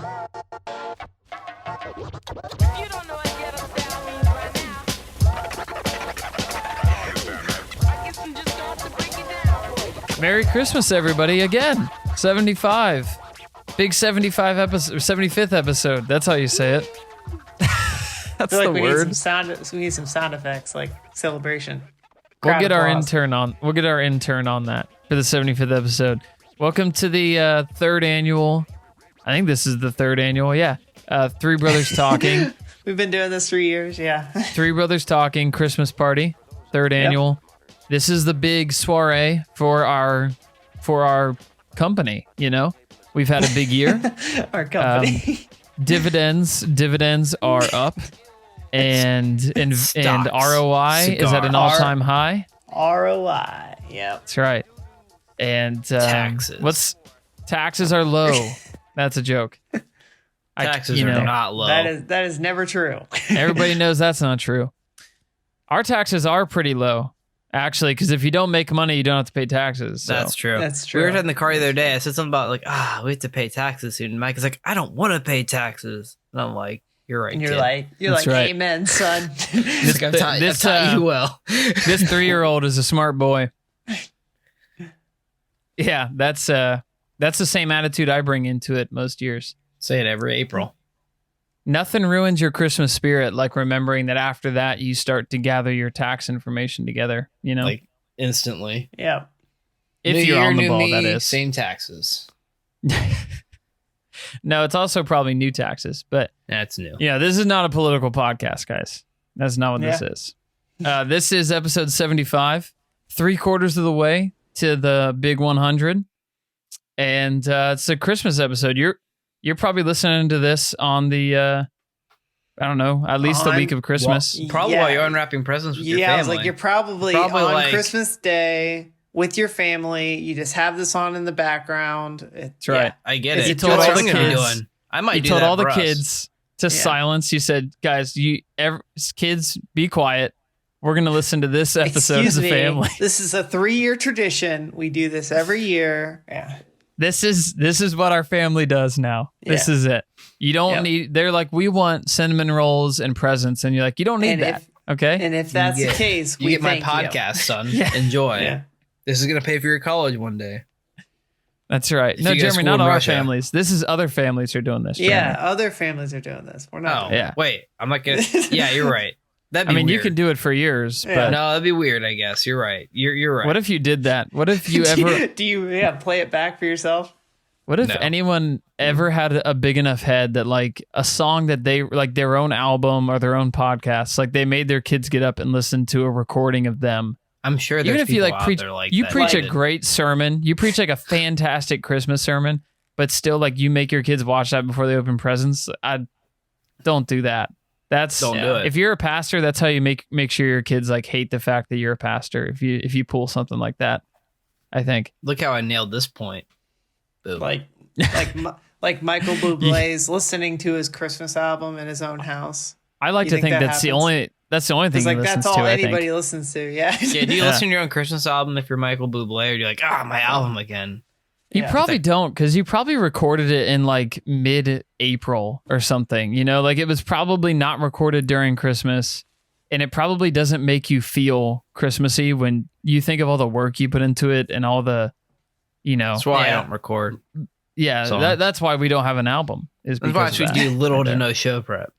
You don't know what ghetto style means right now. I guess I'm just going to break it down for you. Merry Christmas, everybody! Again, 75, big 75 episode, 75th episode. That's how you say it. That's I feel the like we word. we need some sound effects like celebration. We'll Crowd get our applause. intern on. We'll get our intern on that for the 75th episode. Welcome to the third annual. I think this is the third annual. Yeah, Three Brothers Talking. We've been doing this 3 years. Yeah. Three Brothers Talking Christmas Party, third annual. This is the big soiree for our company. You know, we've had a big year. Our company. Dividends are up, and Stocks. ROI is at an all-time high. ROI. Yep. That's right. And Taxes. Taxes are low. That's a joke. Taxes are not low. That is never true. Everybody knows that's not true. Our taxes are pretty low, actually, because if you don't make money, you don't have to pay taxes. So. That's true. That's true. We were in the car the other day. I said something about we have to pay taxes soon. And Mike is like, I don't want to pay taxes. And I'm like, you're right. And you're kid. like, That's right. amen, son. He's like, I've taught you well. This 3-year-old is a smart boy. Yeah, that's the same attitude I bring into it most years. Say it every April. Nothing ruins your Christmas spirit like remembering that after that you start to gather your tax information together, you know? Like instantly. Yeah. If New you're year, on the new ball, me, that is. Same taxes. No, it's also probably new taxes, but That's new. yeah, this is not a political podcast, guys. That's not what this is. This is episode 75, 3/4 of the way to the big 100. And it's a Christmas episode. You're probably listening to this on the I don't know, at least the week of Christmas. Probably while you're unwrapping presents with your family. I was like, you're probably Probably on like- Christmas Day with your family. You just have this on in the background. That's right. I get Is it. it told That's all what the I'm gonna be kids- doing. I might You do told that all the for us. kids to silence. You said, guys, kids, be quiet. We're going to listen to this episode Excuse as a me, family. This is a 3-year tradition. We do this every year. Yeah. This is what our family does now. This is it. You don't need, they're like, we want cinnamon rolls and presents. And you're like, you don't need And that. if- Okay. And if that's the case, You we get my thank podcast, son. Yeah. Enjoy. Yeah. This is gonna pay for your college one day. That's right. If No, you go to Jeremy, school not in our Russia. families. This is other families who are doing this. You. Yeah, Jeremy. other families are doing this. We're Oh, not. Yeah. wait. I'm not gonna. Yeah, you're right. That'd I be mean, you weird. can do it for years, Yeah. but No, that'd be weird. I guess you're right. You're right. what if you did that? What if you ever, do you play it back for yourself? what if No. anyone ever had a big enough head that like a song that they like their own album or their own podcast, like they made their kids get up and listen to a recording of them. I'm sure there's Even if you people like out preach, there like you that. preach a Like, great sermon, you preach like a fantastic Christmas sermon, but still like you make your kids watch that before they open presents. I don't do that. That's Don't do it. If you're a pastor, that's how you make sure your kids like hate the fact that you're a pastor. If you pull something like that, I think. Look how I nailed this point. Boom. Like Michael Bublé's listening to his Christmas album in his own house. I like You to think think that that's the happens? only thing It's he like listens that's all to. I anybody think. listens to. Yeah. Yeah, do you Yeah. listen to your own Christmas album if you're Michael Bublé, or do you like, my album again? You Yeah. probably don't, because you probably recorded it in like mid-April or something. You know, like it was probably not recorded during Christmas, and it probably doesn't make you feel Christmassy when you think of all the work you put into it and all the, you know. That's why I Yeah. don't record. Yeah, So- that's why we don't have an album. Is That's why because we of that. do little Right to there. no show prep.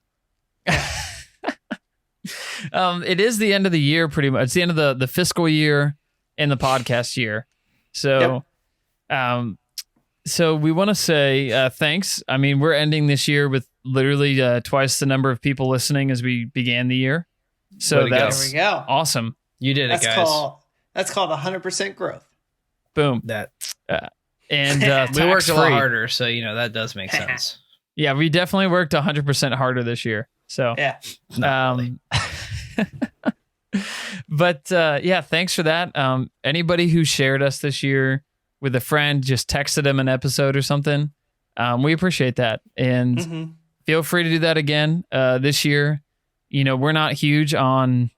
It is the end of the year, pretty much. It's the end of the fiscal year and the podcast year. So, so we want to say thanks. I mean, we're ending this year with literally twice the number of people listening as we began the year. So Way to go. that's There we go. awesome. You did it, That's guys. called 100% growth. Boom. That And we worked a lot tax-free. harder, so that does make sense. Yeah, we definitely worked 100% harder this year. So, Yeah. Not really. but yeah, thanks for that. Anybody who shared us this year with a friend, just texted them an episode or something. We appreciate that. And Mhm. feel free to do that again this year. You know, we're not huge on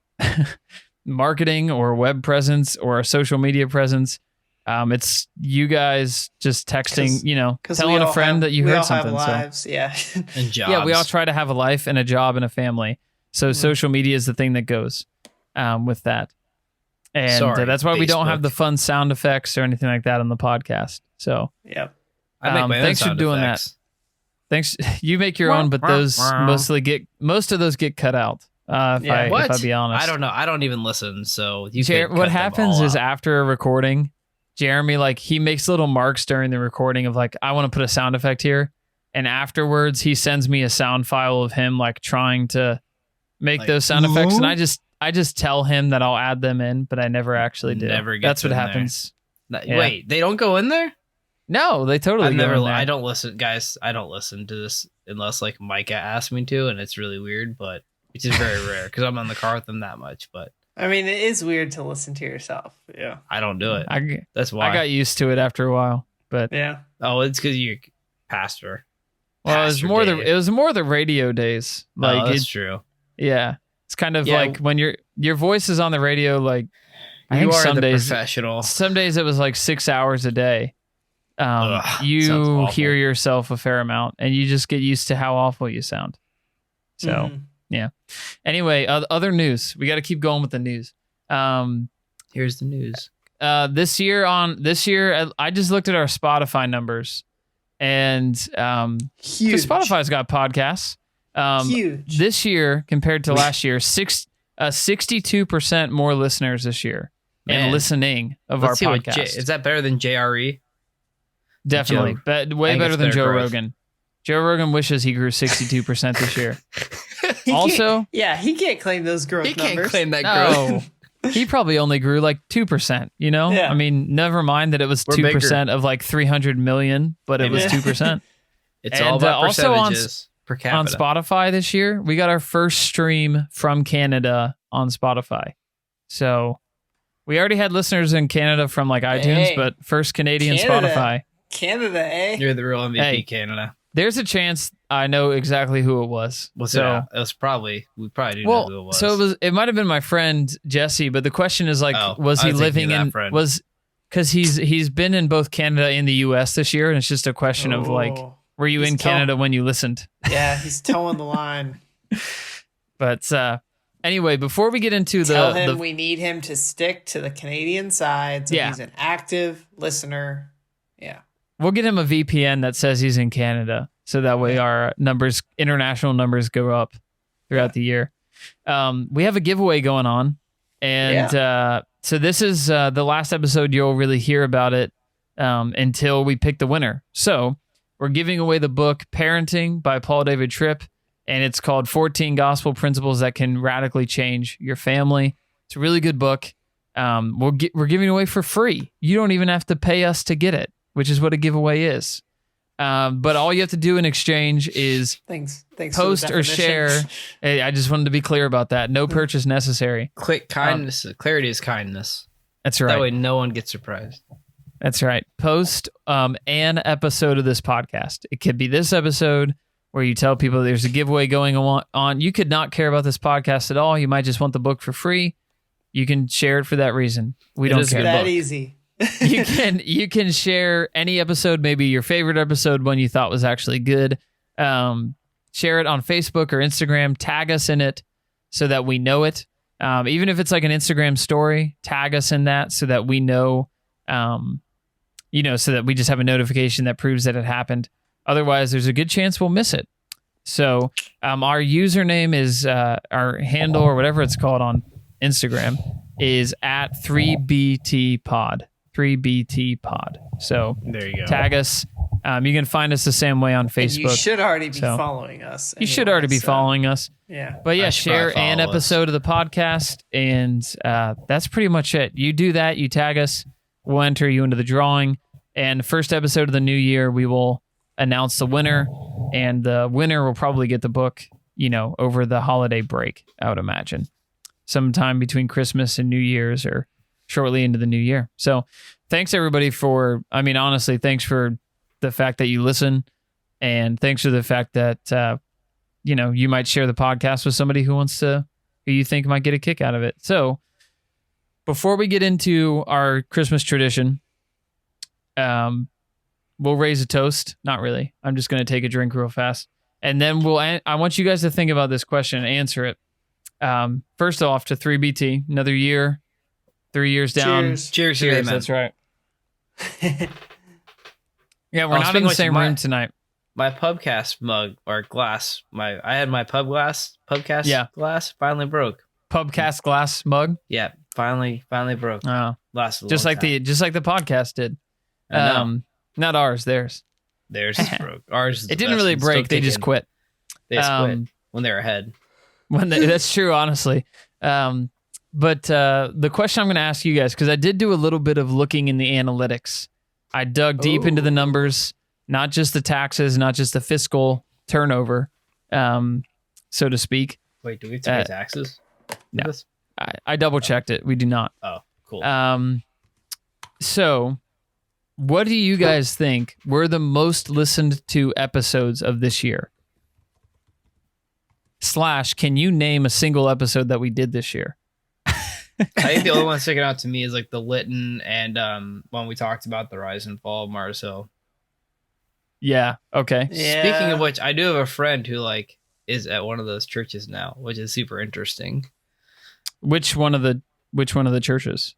marketing or web presence or social media presence. It's you guys just texting, 'Cause telling we a all friend have- that you we heard all something. Have So lives, yeah. And jobs. yeah, we all try to have a life and a job and a family. So social media is the thing that goes with that. And Sorry, that's why we don't have Facebook. the fun sound effects or anything like that on the podcast. So Yep. I make my own thanks for sound doing effects. thanks. You make your own, but those most of those get cut out. If I be honest, I don't know. I don't even listen. So what happens is after a recording, Jeremy, he makes little marks during the recording of I want to put a sound effect here. And afterwards he sends me a sound file of him trying to make those sound effects. And I just tell him that I'll add them in, but I never actually do. That's what happens. Yeah. Wait, they don't go in there? No, they totally go in there. I don't listen, guys. I don't listen to this unless Micah asks me to. And it's really weird, but which is very rare because I'm in the car with them that much, but I mean, it is weird to listen to yourself. Yeah. I don't do it. That's why I got used to it after a while, but yeah. Oh, it's because you're pastor. Well, it was more the radio days. That's true. Yeah. It's kind of when your voice is on the radio, I You think are some the days, professional. some days it was 6 hours a day. Sounds You awful. hear yourself a fair amount and you just get used to how awful you sound. So yeah. Anyway, other news. We got to keep going with the news. Here's the news. This year, I just looked at our Spotify numbers, and Huge. Spotify's got podcasts. Huge. This year compared to last year, 62% more listeners this year and Man. listening of Let's see our what podcast. is that better than JRE? Definitely, Joe- but I way think better it's than their Joe growth. Rogan. Joe Rogan wishes he grew 62% this year. He Also, he can't claim those growth He numbers. can't claim that growth. no, he probably only grew 2%. Yeah. I mean, never mind that it was We're 2% of 300 million, but it was Yeah. 2%. It's And, all about also on percentages per capita. On Spotify this year, we got our first stream from Canada on Spotify. So we already had listeners in Canada from iTunes, Hey, but first Canadian Canada. Spotify. Canada, eh? You're the real MVP, Hey. Canada. There's a chance I know exactly who it was. What's so, it? It was probably we probably do know who it was. So it might have been my friend Jesse, but the question is was I he was thinking living of that in friend. because he's been in both Canada and the US this year, and it's just a question of Oh. were you He's in Canada when you listened? Yeah, he's towing the line. But anyway, before we get into Tell him we need him to stick to the Canadian side so Yeah. he's an active listener. Yeah. we'll get him a VPN that says he's in Canada, so that way our international numbers go up throughout the year. We have a giveaway going on, and so this is the last episode you'll really hear about it until we pick the winner. So we're giving away the book Parenting by Paul David Tripp, and it's called 14 Gospel Principles That Can Radically Change Your Family. It's a really good book. We're giving it away for free. You don't even have to pay us to get it, which is what a giveaway is. But all you have to do in exchange is Thanks. For the post or definition. share. Hey, I just wanted to be clear about that. No purchase necessary. Quick kindness. Clarity is kindness. That's right. That way, no one gets surprised. That's right. Post an episode of this podcast. It could be this episode where you tell people there's a giveaway going on. You could not care about this podcast at all. You might just want the book for free. You can share it for that reason. We It don't is a care. good That book. easy. You can share any episode, maybe your favorite episode, one you thought was actually good. Share it on Facebook or Instagram. Tag us in it so that we know it. Even if it's an Instagram story, tag us in that so that we know, so that we just have a notification that proves that it happened. Otherwise, there's a good chance we'll miss it. So our username is our handle or whatever it's called on Instagram is at 3BT Pod. So There you go. tag us. You can find us the same way on And Facebook. you should already be So- following us. You should already be following us. Yeah. But yeah, I should share probably an follow us. episode of the podcast, and that's pretty much it. You do that, you tag us, we'll enter you into the drawing. And the first episode of the new year, we will announce the winner, and the winner will probably get the book, over the holiday break, I would imagine. Sometime between Christmas and New Year's or shortly into the new year. So thanks everybody honestly, thanks for the fact that you listen, and thanks for the fact that, you might share the podcast with somebody who you think might get a kick out of it. So before we get into our Christmas tradition, We'll raise a toast. Not really. I'm just going to take a drink real fast. And then I want you guys to think about this question and answer it. First off, to 3BT, another year, 3 years down. Cheers. Cheers, Cheers, man. that's right. Yeah, we're not in the same room tonight. My pubcast mug or glass, I had my pubcast glass finally broke. Pubcast glass mug. Yeah, finally broke. Oh, Lasted a just long like time. the podcast did. I know. Not ours, theirs. Theirs is broke. Ours is the It didn't best. really It's still break. They just kicking. quit. They just quit when they were ahead. That's true, honestly. But the question I'm going to ask you guys, because I did do a little bit of looking in the analytics. I dug deep into the numbers, not just the taxes, not just the fiscal turnover, so to speak. Wait, do we have to pay taxes? No. This? I double checked it. We do not. Oh, cool. So what do you guys think were the most listened to episodes of this year? / can you name a single episode that we did this year? I think the only one sticking out to me is like the Lytton and when we talked about the rise and fall of Mars Hill. Yeah. Okay. Yeah. Speaking of which, I do have a friend who like is at one of those churches now, which is super interesting. Which one of the churches?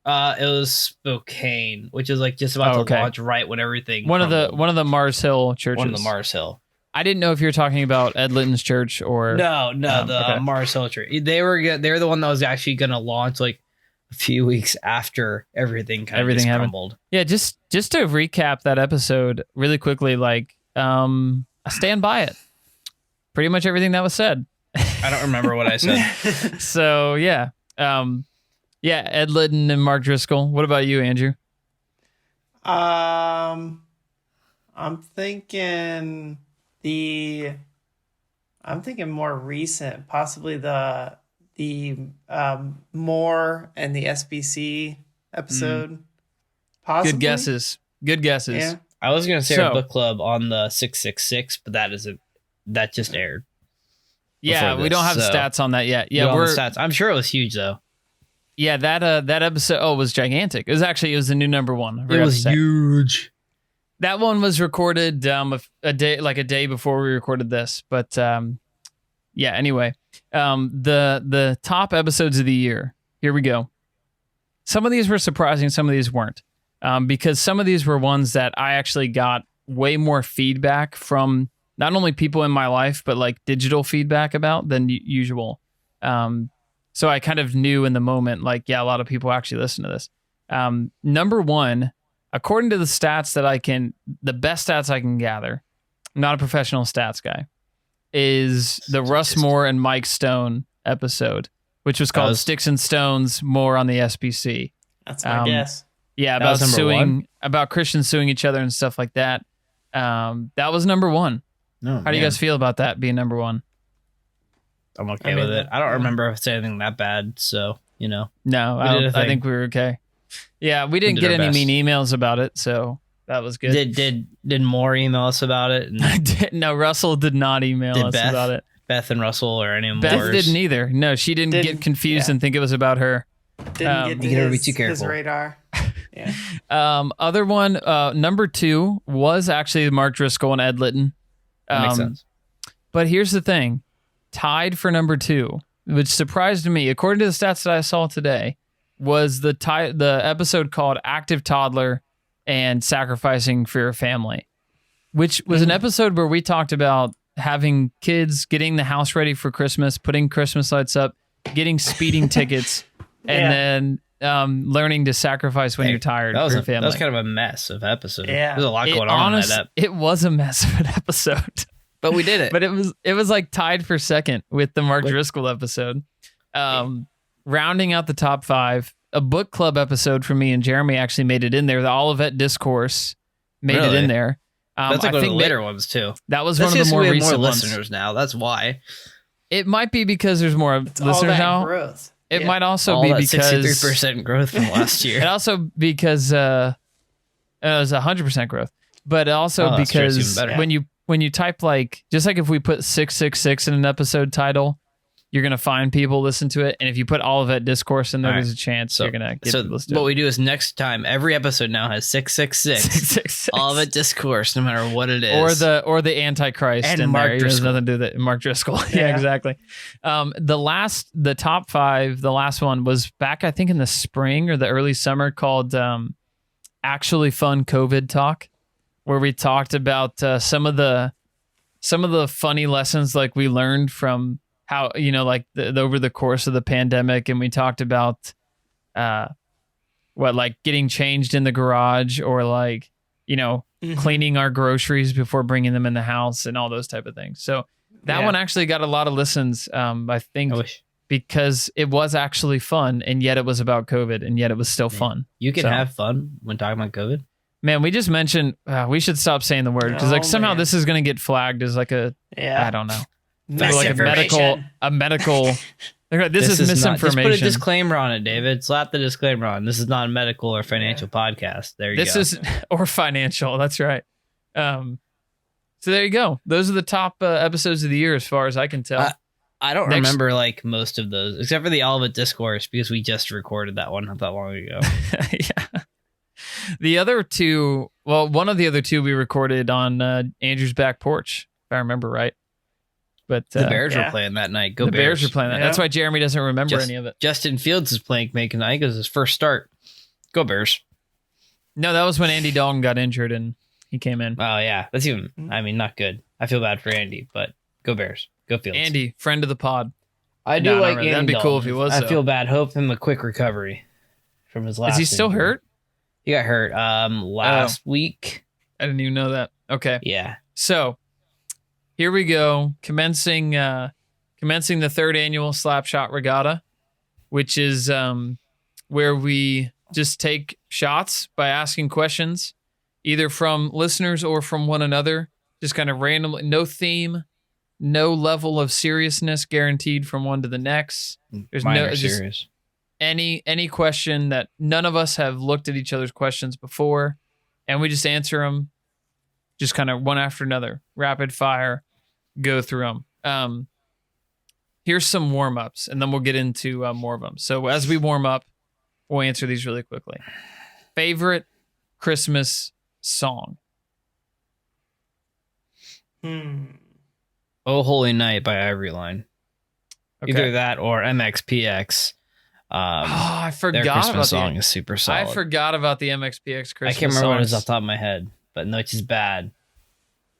It was Spokane, which is like just about to launch right when everything. One of crumbled. the Mars Hill churches. One of the Mars Hill. I didn't know if you were talking about Ed Litton's church or No, the Mars Hill church. They're the one that was actually going to launch like a few weeks after everything Everything happened. crumbled. Yeah, just to recap that episode really quickly, like I stand by it. Pretty much everything that was said. I don't remember what I said. So yeah, Ed Litton and Mark Driscoll. What about you, Andrew? I'm thinking more recent, possibly the Moore and the SBC episode. Possibly. Good guesses. Yeah. I was going to say So- our book club on the 666, but that just aired. Yeah, before we don't this, have so- stats on that yet. You Yeah, know, we're the stats. I'm sure it was huge though. yeah that episode was gigantic. It was the new number one. I forgot to say. huge. That one was recorded a day before we recorded this, but yeah. Anyway, the top episodes of the year. Here we go. Some of these were surprising, some of these weren't, because some of these were ones that I actually got way more feedback from not only people in my life, but like digital feedback about than usual. So I kind of knew in the moment, like, yeah, a lot of people actually listen to this. Number one. According to the stats the best stats I can gather, I'm not a professional stats guy, is the Russ Moore and Mike Stone episode, which was called Sticks and Stones, more on the SBC. That's my guess. Yeah, That was number one? about Christians suing each other and stuff like that. That was number one. No, How do you guys feel about that being number one? I'm okay with it. I don't remember if it's anything that bad, so No, did a I thing. think we were okay. Yeah, we didn't did get our any best. mean emails about it, so that was good. Did Moore email us about it? And No, Russell did not email Did us Beth? about it. Beth and Russell or any of Beth Moore's? didn't either. No, she didn't get confused and think it was about her. Didn't get to you gotta be his, too careful. his radar. Yeah. Other one, number two was actually Mark Driscoll and Ed Litton. That makes sense. But here's the thing. Tied for number two, which surprised me, according to the stats that I saw today, was the episode called Active Toddler and Sacrificing for Your Family, which was an episode where we talked about having kids, getting the house ready for Christmas, putting Christmas lights up, getting speeding tickets, and then learning to sacrifice when you're tired for your family. That was kind of a mess of episode. Yeah. There's a lot going on in that ep. It was a mess of an episode. But we did it. But it was like tied for second with the Mark Driscoll episode. Rounding out the top five, a book club episode from me and Jeremy actually made it in there. The Olivet Discourse made it in there. That's like one of the later ones too. That was one of the more recent ones. Listeners now. That's why. It might be because there's more listeners now. Growth. It might also All be that because 63% growth from last year. it also because it was 100% growth, but also that's true. It's because even better. when you type like just like if we put 666 in an episode title, you're gonna find people listen to it, and if you put Olivet Discourse in there, All right. there's a chance So- you're gonna get So people to what we do is next time, every episode now has 666. 666. All of it discourse, no matter what it is. or the Antichrist And in Mark there. It has Driscoll. nothing to do with it. Mark Driscoll. Yeah, Yeah. exactly. The top 5, the last one was back, I think, in the spring or the early summer, called Actually Fun COVID Talk, where we talked about some of the funny lessons like we learned from how, like over the course of the pandemic. And we talked about like getting changed in the garage, or like, cleaning our groceries before bringing them in the house, and all those type of things. So that one actually got a lot of listens, I think, I wish because it was actually fun, and yet it was about COVID, and yet it was still fun. you can So- have fun when talking about COVID. Man, we just mentioned we should stop saying the word, because like Oh, somehow man. this is going to get flagged as like a, Yeah. I don't know, like Misinformation. a medical. This is not- misinformation. just put a disclaimer on it, David. Slap the disclaimer on. This is not a medical or financial podcast. There you This go. is or financial. That's right. So there you go. Those are the top episodes of the year, as far as I can tell. I don't Next- remember like most of those, except for the Olivet Discourse, because we just recorded that one not that long ago. Yeah. The other two, well, one of the other two we recorded on Andrew's back porch, if I remember right. But The Bears yeah. were playing that night. Go the Bears were playing that. Yeah. That's why Jeremy doesn't remember any of it. Justin Fields is playing making night because his first start. Go Bears. No, that was when Andy Dalton got injured and he came in. Oh yeah, that's even. I mean, not good. I feel bad for Andy, but go Bears. Go Fields. Andy, friend of the pod. I do No, not like really. Andy. That'd be cool Dalton. if he was, I though. feel bad. Hope him a quick recovery from his last. Is he still injury. hurt? He got hurt last week. I didn't even know that. Okay. Yeah. So here we go. Commencing the third annual Slapshot Regatta, which is where we just take shots by asking questions, either from listeners or from one another, just kind of randomly, no theme, no level of seriousness guaranteed from one to the next. There's Minor no just serious. any question that none of us have looked at each other's questions before, and we just answer them, just kind of one after another, rapid fire, go through them. Here's some warm-ups, and then we'll get into more of them. So as we warm up, we'll answer these really quickly. Favorite Christmas song? Oh Holy Night by Ivory Line. Okay. Either that or MXPX. I Their forgot Christmas about song is super solid. I forgot about the MXPX Christmas I can't remember what it is songs. off the top of my head, but no, it's just bad.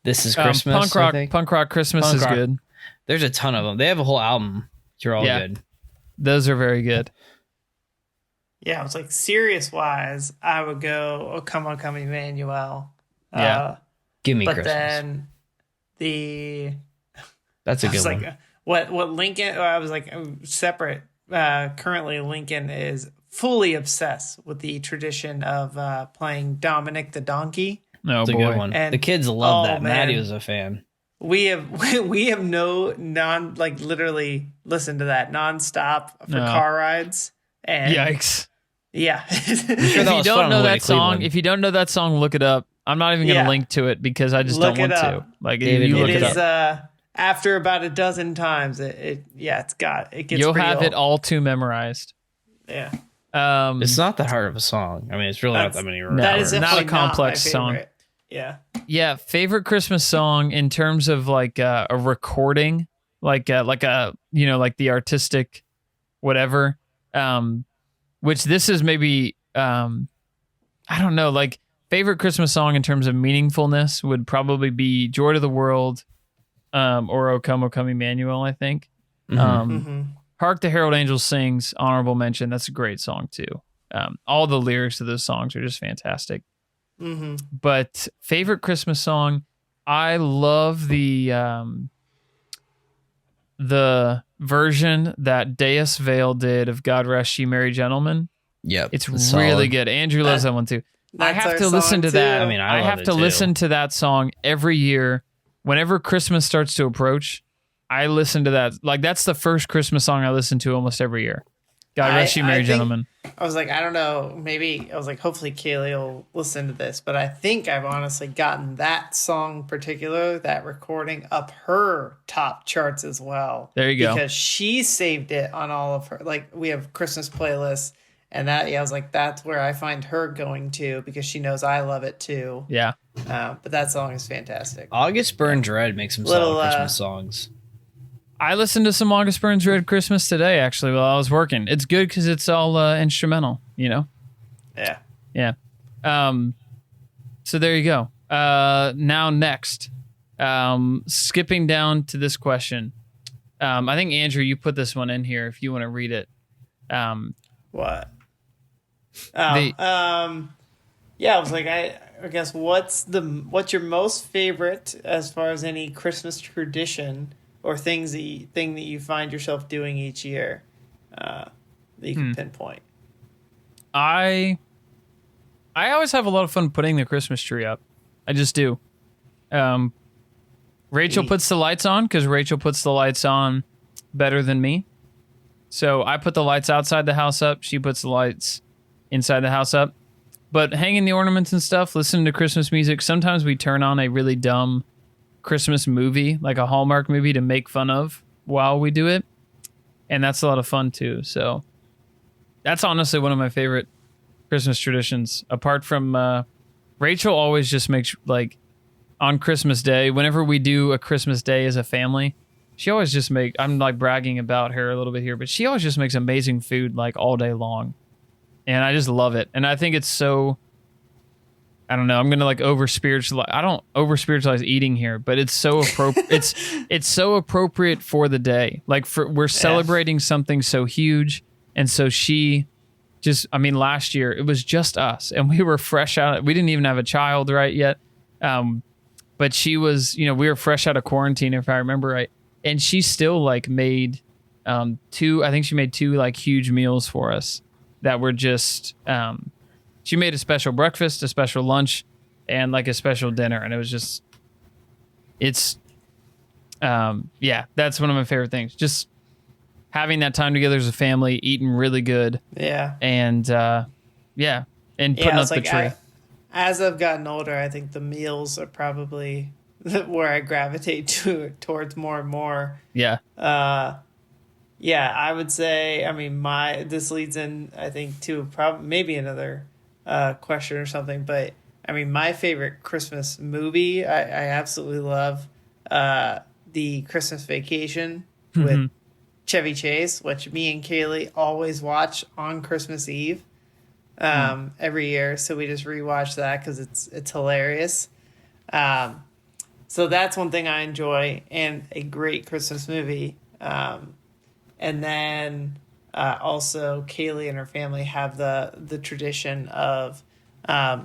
This is Christmas. Punk I rock, think. punk rock Christmas Punk is rock. good. There's a ton of them. They have a whole album. You're all Yeah. good. Those are very good. Yeah, it was like serious wise, I would go, "Oh Come On Come Emmanuel." Yeah. Give me But Christmas. then the That's a I good was one. like, what Lincoln? I was like, separate. Currently, Lincoln is fully obsessed with the tradition of playing Dominic the Donkey. Oh It's a boy. good one. And- The kids love oh, that. man. Maddie was a fan. We have no literally listen to that nonstop for No. car rides. And Yikes. yeah, sure If that you was fun don't on the know way that to song, Cleveland. if you don't know that song, look it up. I'm not even going to Yeah. link to it because I just Look don't it want up. to. Like David, you it look it is. up. After about a dozen times, it gets. You'll have real. it all too memorized. Yeah, It's not that hard of a song. I mean, it's really not that many words. that is not a definitely complex my song. favorite. Yeah. Yeah, favorite Christmas song in terms of like a recording, like a like the artistic, whatever. Which this is maybe I don't know, like favorite Christmas song in terms of meaningfulness would probably be "Joy to the World," or "O Come Emmanuel." I think. Mhm. "Hark the Herald Angels Sings," honorable mention. That's a great song too. All the lyrics of those songs are just fantastic. Mm-hmm. But favorite Christmas song, I love the version that Deus Vale did of "God Rest Ye Merry Gentlemen." Yep. It's it's really solid. good. Andrew loves that one too. I That's have our to listen song, to too. that. I mean, I love have it, to too. listen to that song every year. Whenever Christmas starts to approach, I listen to that. Like that's the first Christmas song I listen to almost every year. "God Rest Ye Merry think Gentlemen." I was like, I don't know, maybe I was like, hopefully Kaylee will listen to this, but I think I've honestly gotten that song in particular, that recording, up her top charts as well. There you go. Because she saved it on all of her, like we have Christmas playlists, and that, yeah, I was like, that's where I find her going to because she knows I love it too. Yeah. But that song is fantastic. August Burns Red makes some solid Christmas songs. I listened to some August Burns Red Christmas today, actually, while I was working. It's good because it's all instrumental, you know? Yeah. Yeah. So there you go. Now next, skipping down to this question. I think, Andrew, you put this one in here if you want to read it. What? Yeah, I was like, I guess what's your most favorite as far as any Christmas tradition or thing that you find yourself doing each year that you can pinpoint? I always have a lot of fun putting the Christmas tree up. I just do. Rachel puts the lights on because Rachel puts the lights on better than me. So I put the lights outside the house up. She puts the lights inside the house up. But hanging the ornaments and stuff, listening to Christmas music, sometimes we turn on a really dumb Christmas movie, like a Hallmark movie, to make fun of while we do it. And that's a lot of fun too. So that's honestly one of my favorite Christmas traditions. Apart from Rachel always just makes, like, on Christmas Day, whenever we do a Christmas Day as a family, she always just I'm like bragging about her a little bit here, but she always just makes amazing food like all day long. And I just love it. And I think it's so, I don't know, I'm going to like I don't over spiritualize eating here, but it's so appropriate. it's so appropriate for the day. Like we're celebrating something so huge. And so she just, I mean, last year it was just us and we were fresh out. We didn't even have a child right yet. But she was, we were fresh out of quarantine, if I remember right. And she still like made I think she made two like huge meals for us that were just, she made a special breakfast, a special lunch, and like a special dinner. And it was just, that's one of my favorite things. Just having that time together as a family, eating really good. Yeah. And, and putting up the tree. As I've gotten older, I think the meals are probably where I gravitate towards more and more. Yeah. I would say, I mean, this leads in, I think, to maybe another question or something, but I mean, my favorite Christmas movie, I absolutely love the Christmas Vacation with Chevy Chase, which me and Kaylee always watch on Christmas Eve every year. So we just rewatch that because it's hilarious. So that's one thing I enjoy, and a great Christmas movie. And then also Kaylee and her family have the tradition of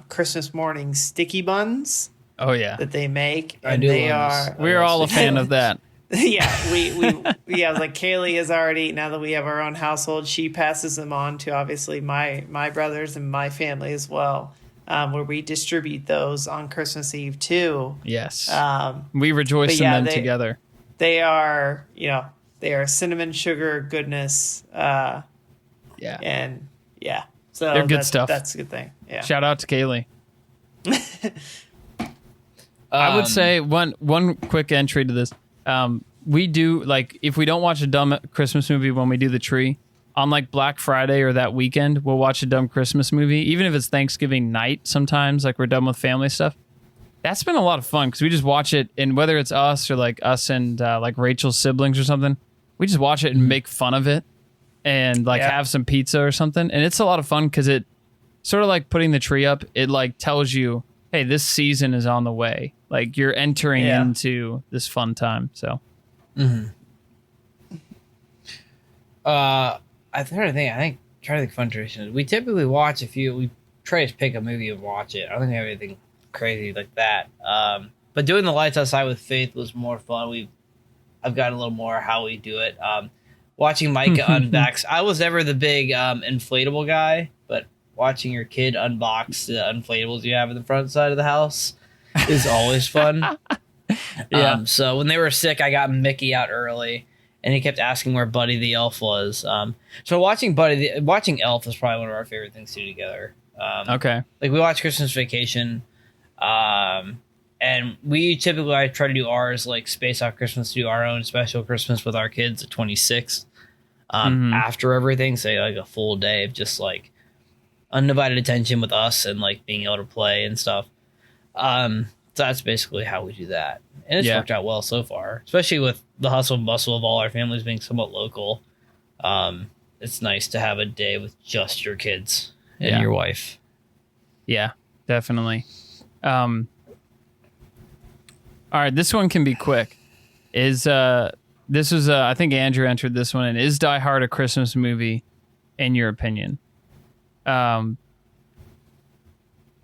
Christmas morning sticky buns. Oh yeah, that they make, and we're all a fan of that. Yeah, we like Kaylee is already, now that we have our own household, she passes them on to obviously my brothers and my family as well. Where we distribute those on Christmas Eve too. Yes. We rejoice in them together. They are, they are cinnamon sugar goodness. So they're good stuff. That's a good thing. Yeah. Shout out to Kaylee. I would say one quick entry to this. We do, like, if we don't watch a dumb Christmas movie when we do the tree, on like Black Friday or that weekend, we'll watch a dumb Christmas movie, even if it's Thanksgiving night sometimes, like we're done with family stuff. That's been a lot of fun because we just watch it, and whether it's us or like us and like Rachel's siblings or something, we just watch it and make fun of it and like have some pizza or something. And it's a lot of fun because it sort of like putting the tree up, it like tells you, hey, this season is on the way. Like you're entering into this fun time. So. I trying to think fun traditions. We typically watch we try to pick a movie and watch it. I don't think we have anything crazy like that. But doing the lights outside with Faith was more fun. I've gotten a little more how we do it. Watching Micah unbox. I was never the big inflatable guy, but watching your kid unbox the inflatables you have in the front side of the house is always fun. So when they were sick, I got Mickey out early. and he kept asking where Buddy the Elf was. So watching Elf is probably one of our favorite things to do together. Okay. Like we watch Christmas Vacation, and we typically I try to do ours like space off Christmas, do our own special Christmas with our kids the 26th. After everything, say like a full day of just like undivided attention with us and like being able to play and stuff. So that's basically how we do that, and it's worked out well so far, especially with the hustle and bustle of all our families being somewhat local. It's nice to have a day with just your kids and your wife. Yeah, definitely. All right, this one can be quick. This was I think Andrew entered this one in. Is Die Hard a Christmas movie, in your opinion? I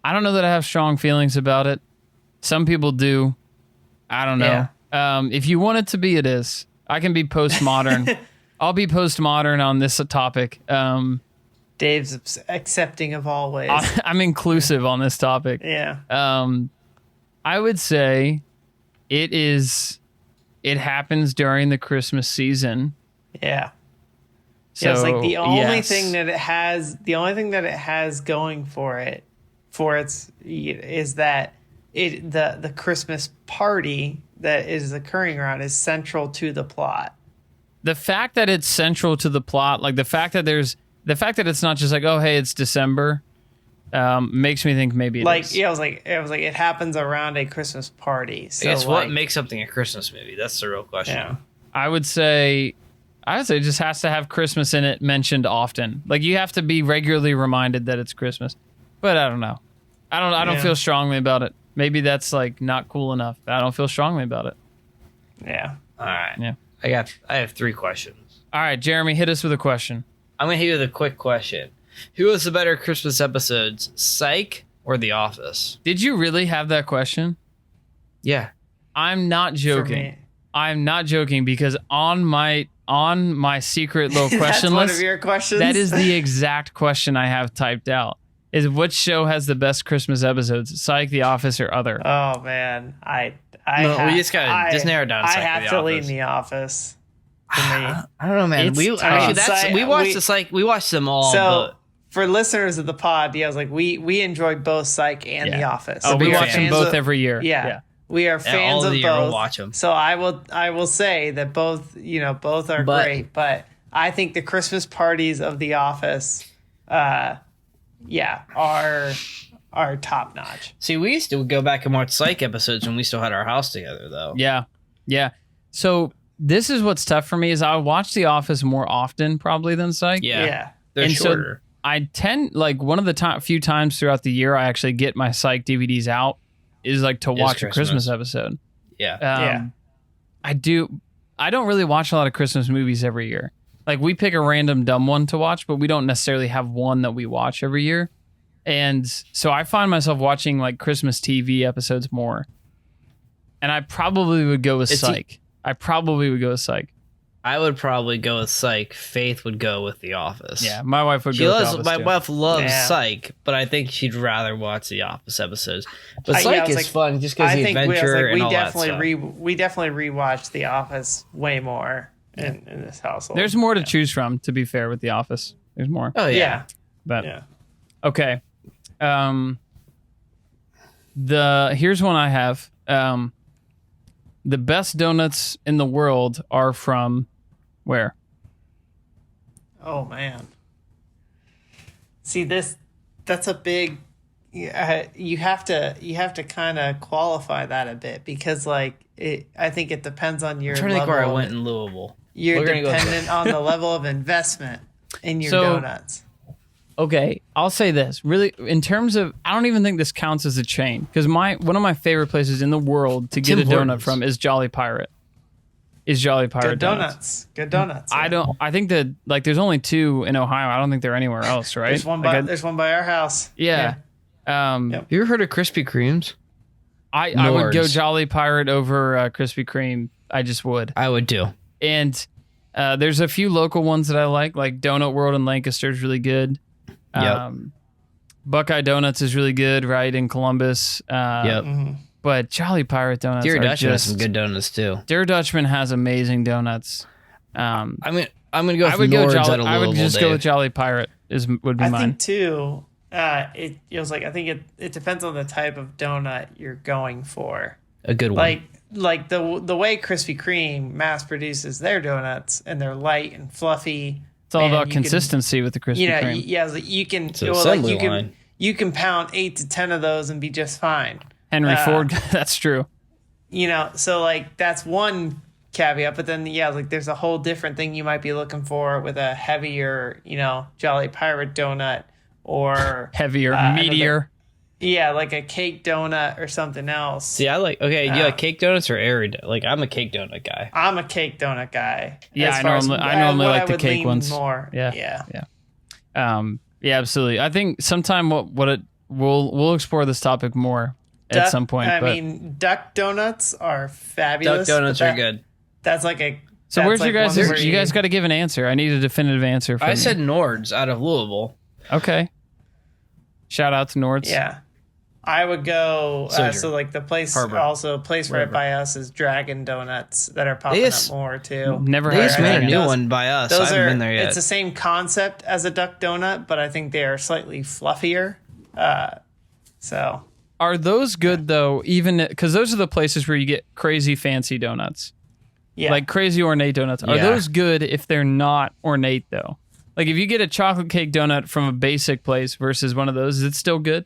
don't know that I have strong feelings about it. Some people do. I don't know. If you want it to be, it is. I can be postmodern. I'll be postmodern on this topic. Dave's accepting of all ways. I'm inclusive on this topic. Yeah. I would say it happens during the Christmas season. Yeah. So, it's like the only thing that it has going for it is that the Christmas party that is occurring around is central to the plot. The fact that it's central to the plot, like the fact that it's not just like, oh hey, it's December, makes me think maybe it is. Yeah, I was like it happens around a Christmas party. So I guess what makes something a Christmas movie? That's the real question. Yeah. I would say it just has to have Christmas in it mentioned often. Like you have to be regularly reminded that it's Christmas. But I don't know. I don't feel strongly about it. Maybe that's like not cool enough. I don't feel strongly about it. Yeah. All right. Yeah. I have 3 questions. All right, Jeremy, hit us with a question. I'm going to hit you with a quick question. Who has the better Christmas episodes, Psych or The Office? Did you really have that question? Yeah. I'm not joking. I'm not joking because on my secret little question That's list, one of your questions? that is the exact question I have typed out. Is which show has the best Christmas episodes? Psych, The Office, or other? Oh man, we just gotta just narrow it down. I have to lean The Office. For me, I don't know, man. We watched them all. So for listeners of the pod, I was like, we enjoy both Psych and The Office. Oh, we watch them both every year. Yeah. We are fans all of the year both. we'll watch them. So I will say that both are great, but I think the Christmas parties of The Office, are top notch. See, we used to go back and watch Psych episodes when we still had our house together, though. Yeah. So this is what's tough for me is I watch The Office more often probably than Psych. Yeah. They're shorter. So I tend one of the few times throughout the year I actually get my Psych DVDs out is like to watch a Christmas episode. Yeah. I don't really watch a lot of Christmas movies every year. Like we pick a random dumb one to watch, but we don't necessarily have one that we watch every year. And so I find myself watching like Christmas TV episodes more. And I probably would go with Psych. I would probably go with Psych. Faith would go with The Office. Yeah, my wife would go with The Office. My wife loves Psych, but I think she'd rather watch The Office episodes. But Psych is fun just because the adventure and all that stuff. We definitely rewatch The Office way more in this household. There's more to choose from, to be fair, with The Office. There's more. Oh, yeah. But, okay. Here's one I have. The best donuts in the world are from where? Oh man. See that's a big you have to kind of qualify that a bit because I think it depends on your I'm trying to think where I went in Louisville. You're dependent on the level of investment in your donuts. Okay, I'll say this. Really, in terms of, I don't even think this counts as a chain because one of my favorite places in the world to get a donut from is Jolly Pirate. Good donuts. Good donuts. Yeah. I think that there's only 2 in Ohio. I don't think they're anywhere else, right? There's one by our house. Yeah. Have you ever heard of Krispy Kremes? I would go Jolly Pirate over Krispy Kreme. I just would. I would too. And there's a few local ones that I like Donut World in Lancaster is really good. Yep. Buckeye Donuts is really good, right, in Columbus. Yep. But Jolly Pirate Donuts Dear Dutchman has some good donuts too. Dear Dutchman has amazing donuts. Um, I'm gonna go. I With would go Nords Jolly. out of I would Louisville, just go Dave. with Jolly Pirate. Would be I mine. think too. It was like I think it depends on the type of donut you're going for. A good one. Like the way Krispy Kreme mass produces their donuts, and they're light and fluffy. It's all man, about you can- consistency with the Krispy You know, Kreme. yeah, like you can. It's an well, like assembly you can. line. You can pound 8 to 10 of those and be just fine. Henry Ford. That's true. You know, so like that's one caveat, but then like there's a whole different thing you might be looking for with a heavier, Jolly Pirate donut or Heavier, another- meatier. like a cake donut or something else. See, I like. Okay, you like cake donuts or airy? Like, I'm a cake donut guy. I'm a cake donut guy. Yeah, As I far as normally what like I the would cake lean ones. more. Yeah. Yeah, absolutely. I think sometime we'll explore this topic more at some point. I but mean, duck donuts are Duck fabulous. donuts but are good. That's like a. so that's where's like your guys? one where You guys got to give an answer. I need a definitive answer. From I you. said Nords out of Louisville. Okay. Shout out to Nords. Yeah. I would go. Soldier. So like the place, Harbor. also a place right Wherever. by us is Dragon Donuts that are popping Yes. up more too. Never They had just I made a think new those- one by us. I Those haven't are. been there yet. It's the same concept as a duck donut, but I think they are slightly fluffier. So Are those good though? Even because those are the places where you get crazy fancy donuts, yeah, like crazy ornate donuts. Are Yeah. those good if they're not ornate though? Like if you get a chocolate cake donut from a basic place versus one of those, is it still good?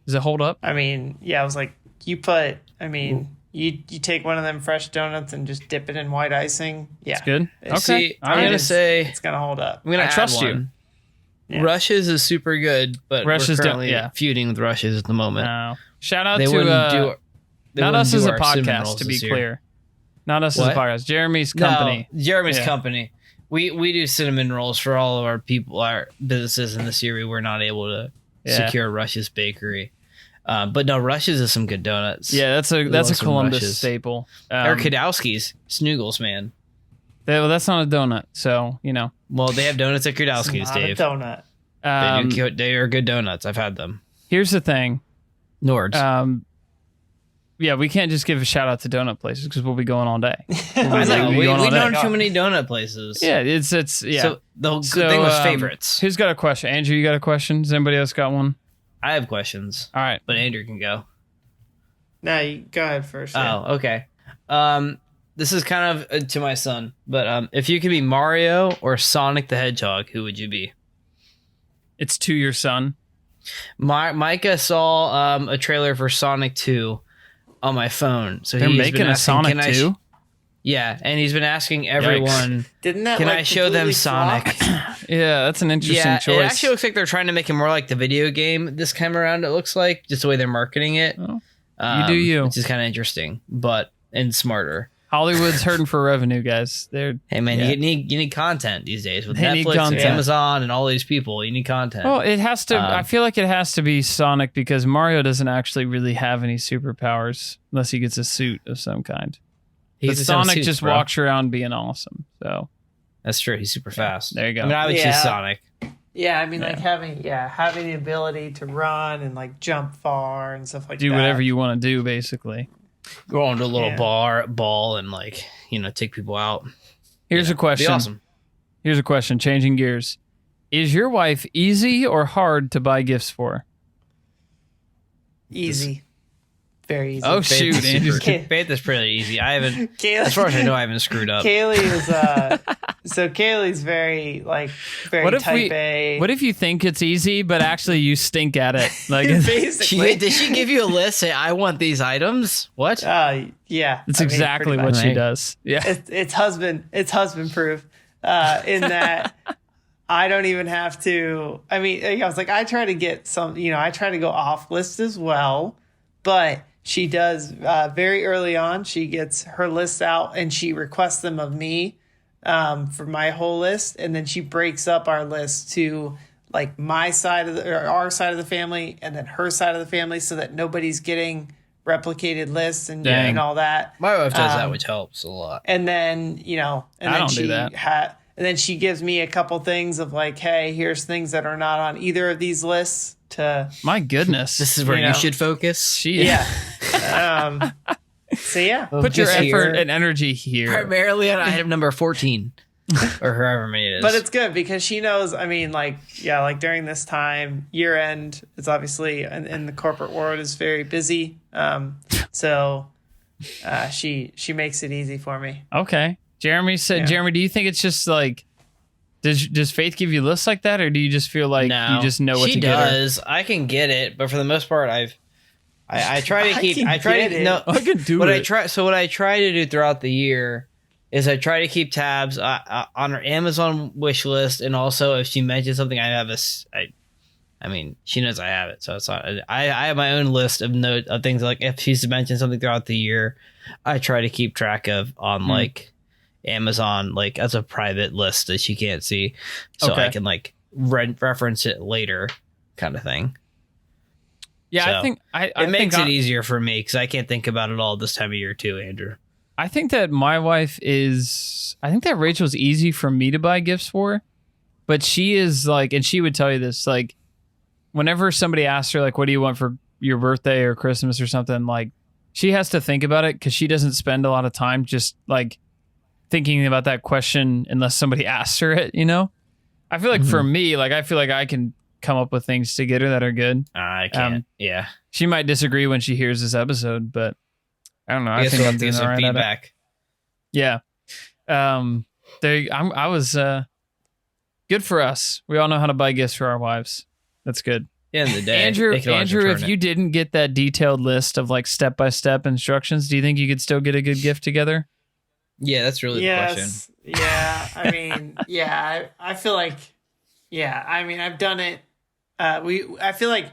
Does it hold up? I mean, I was like, you put. I mean, you take one of them fresh donuts and just dip it in white icing. Yeah, It's good. Okay. See, I'm All right. gonna say it's gonna hold up. I'm gonna I add trust you. one. Yeah. Rush's is super good, but Rush's we're don't- currently yeah. feuding with Rush's at the moment. No. Shout out They to wouldn't do. They not wouldn't us do as a our cinnamon podcast, rolls to be this year. clear. Not us as a What? podcast. Jeremy's company. No, Jeremy's Yeah. company. We do cinnamon rolls for all of our people, our businesses in this year. We were not able to Yeah. secure Rush's Bakery, but no, Rush's is some good donuts. Yeah, that's a love some Columbus Rushes. staple. Or Kudowski's Snoogles, man. well, that's not a donut, so you know. Well, they have donuts at It's Kudowski's, not a Dave. donut. They are good donuts. I've had them. Here's the thing. Nords. Yeah, we can't just give a shout out to donut places because we'll be going all day. I know. we We going all know day. too many donut places. Yeah, it's yeah. So the good So, thing was favorites. Who's got a question? Andrew, you got a question? Does anybody else got one? I have questions, All right. but Andrew can go. No, you go ahead first. Yeah. Oh, okay. This is kind of to my son, but if you could be Mario or Sonic the Hedgehog, who would you be? It's to your son. Micah saw a trailer for Sonic 2 on my phone, so They're he's making been a asking, Sonic "Can I 2? yeah, and he's been asking everyone, Didn't that? "Can like, I show them completely Sonic?" flop? Yeah, that's an interesting Yeah, choice. it actually looks like they're trying to make it more like the video game this time around. It looks like just the way they're marketing it. Oh, you do you. which is kind of interesting, but and smarter. Hollywood's hurting for revenue, guys. They're Hey man, Yeah. you need content these days with They need Netflix and content. Amazon and all these people. You need content. well, it has to. I Um, feel like it has to be Sonic because Mario doesn't actually really have any superpowers unless he gets a suit of some kind. But He's his own Sonic suits, just bro. walks around being awesome. So That's true. He's super fast. there you go. I mean, I would Yeah. choose Sonic. Yeah, I mean, like Yeah. having the ability to run and like jump far and stuff like that. do whatever you want to do, basically. Go on to a little Yeah. ball and take people out. Here's a Be question. awesome. Here's a question. Changing gears. Is your wife easy or hard to buy gifts for? Easy, very easy. Oh, shoot, Andrew's- Faith is pretty easy. I haven't, Kaylee, as far as I know, I haven't screwed up. Kaylee is so Kaylee's very What if type A. What if you think it's easy, but actually you stink at it? Like basically? Did she give you a list? Say, I want these items. What? Yeah, it's I mean, exactly pretty what much. she Right. does. Yeah. It's husband proof. In that I don't even have to. I mean, I was like, I try to get some. I try to go off list as well, but she does very early on. She gets her lists out and she requests them of me for my whole list, and then she breaks up our list to like my side of or our side of the family, and then her side of the family, so that nobody's getting replicated lists and Dang. and all that. My wife does that, which helps a lot. And then, and I then don't do she that. and then she gives me a couple things of like, hey, here's things that are not on either of these lists to, My goodness. This is where you you know. should focus. she yeah. So yeah. Put your Just effort here. and energy here. Primarily on item number 14. or however many it is. But it's good because she knows. I mean, like during this time, year end is obviously in the corporate world is very busy. So she makes it easy for me. Okay. Jeremy said, Jeremy, do you think it's just like, does Faith give you lists like that, or do you just feel like you just know what to get her? She does. I can get it, but for the most part, I try to keep. I can do it. What I try to do throughout the year is I try to keep tabs on her Amazon wish list, and also if she mentions something, I have I mean, she knows I have it, so it's not. I have my own list of things like if she's mentioned something throughout the year, I try to keep track of on like Amazon, like as a private list that she can't see, so I can like reference it later, kind of thing. Yeah, so I think it makes it easier for me because I can't think about it all this time of year too, Andrew. I think that my wife is. I think that Rachel's easy for me to buy gifts for, but she is like, and she would tell you this, like, whenever somebody asks her, like, what do you want for your birthday or Christmas or something, like, she has to think about it because she doesn't spend a lot of time just like thinking about that question unless somebody asks her it. You know, I feel like for me, like, I feel like I can come up with things to get her that are good. I can't. Yeah, she might disagree when she hears this episode, but I don't know. I think I'm doing all right feedback. Yeah. I was good for us. We all know how to buy gifts for our wives. That's good. End of the day, Andrew, if you didn't get that detailed list of like step-by-step instructions, do you think you could still get a good gift together? Yeah, that's really the question. Yeah, I mean, I feel like, I mean, I've done it. I feel like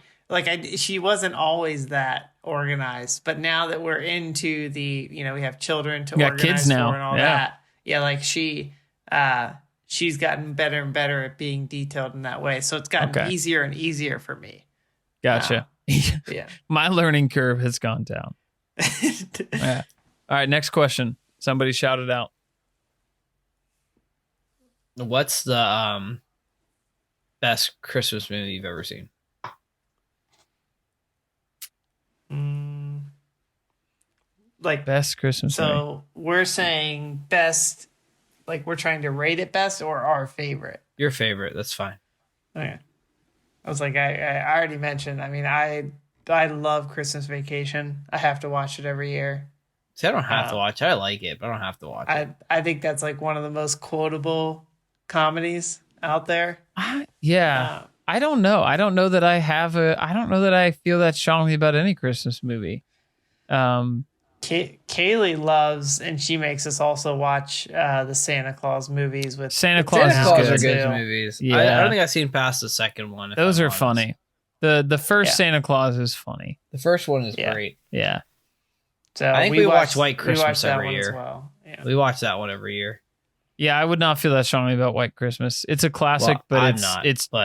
she wasn't always that organized, but now that we're into the, we have children to organize kids now. for and all that. Yeah, like she's gotten better and better at being detailed in that way. So it's gotten easier and easier for me. Gotcha. Yeah. My learning curve has gone down. Yeah. All right, next question. Somebody shout it out. What's the best Christmas movie you've ever seen? Like best Christmas movie. So we're saying best, like we're trying to rate it best or our favorite? Your favorite, that's fine. Okay. I was like, I already mentioned, I mean, I love Christmas Vacation. I have to watch it every year. See, I don't have to watch it. I like it, but I don't have to watch it. I think that's like one of the most quotable comedies out there. Yeah. I don't know. I don't know that I don't know that I feel that strongly about any Christmas movie. Kaylee loves, and she makes us also watch the Santa Claus movies. With Santa Claus are good movies. Yeah. I don't think I've seen past the second one. Those are funny. The first Santa Claus is funny. The first one is great. Yeah. So I think we watch White Christmas every year. As well. Yeah. We watch that one every year. Yeah, I would not feel that strongly about White Christmas. It's a classic, but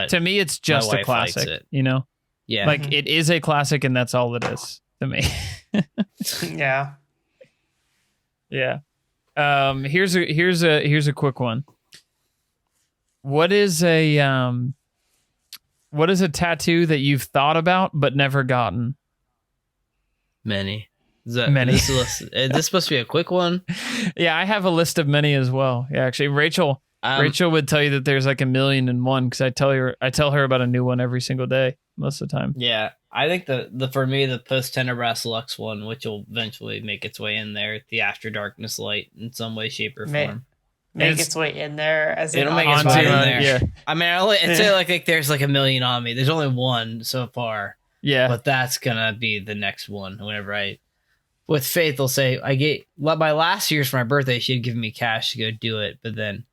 to me, it's just a classic. You know? Yeah. Like it is a classic, and that's all it is to me. Yeah. Yeah. Here's a quick one. What is a tattoo that you've thought about but never gotten? Many. Many. This supposed to be a quick one? Yeah, I have a list of many as well. Yeah, actually, Rachel would tell you that there's like 1,000,001 because I tell her about a new one every single day most of the time. Yeah, I think for me the post Tenebras Lux one, which will eventually make its way in there, the After Darkness Light in some way, shape, or form. Make its way in there as it'll make its way in there. Yeah. I mean, I'd say like there's like 1,000,000 on me. There's only one so far. Yeah, but that's gonna be the next one. Whenever with Faith, I'll say my last year's for my birthday, she had given me cash to go do it, but then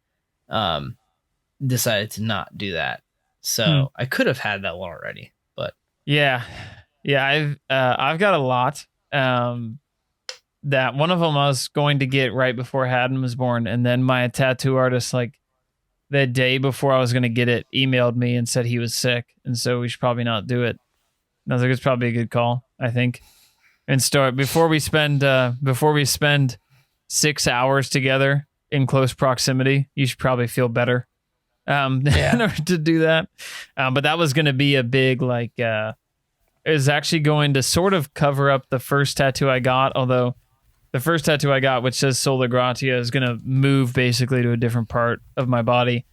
decided to not do that. So I could have had that one already, but yeah, I've got a lot. That one of them I was going to get right before Haddon was born, and then my tattoo artist, like the day before I was going to get it, emailed me and said he was sick, and so we should probably not do it. And I was like, it's probably a good call, I think. And start before we spend 6 hours together in close proximity. You should probably feel better in order to do that. But that was going to be a big it was actually going to sort of cover up the first tattoo I got, although the first tattoo I got, which says Sola Gratia, is going to move basically to a different part of my body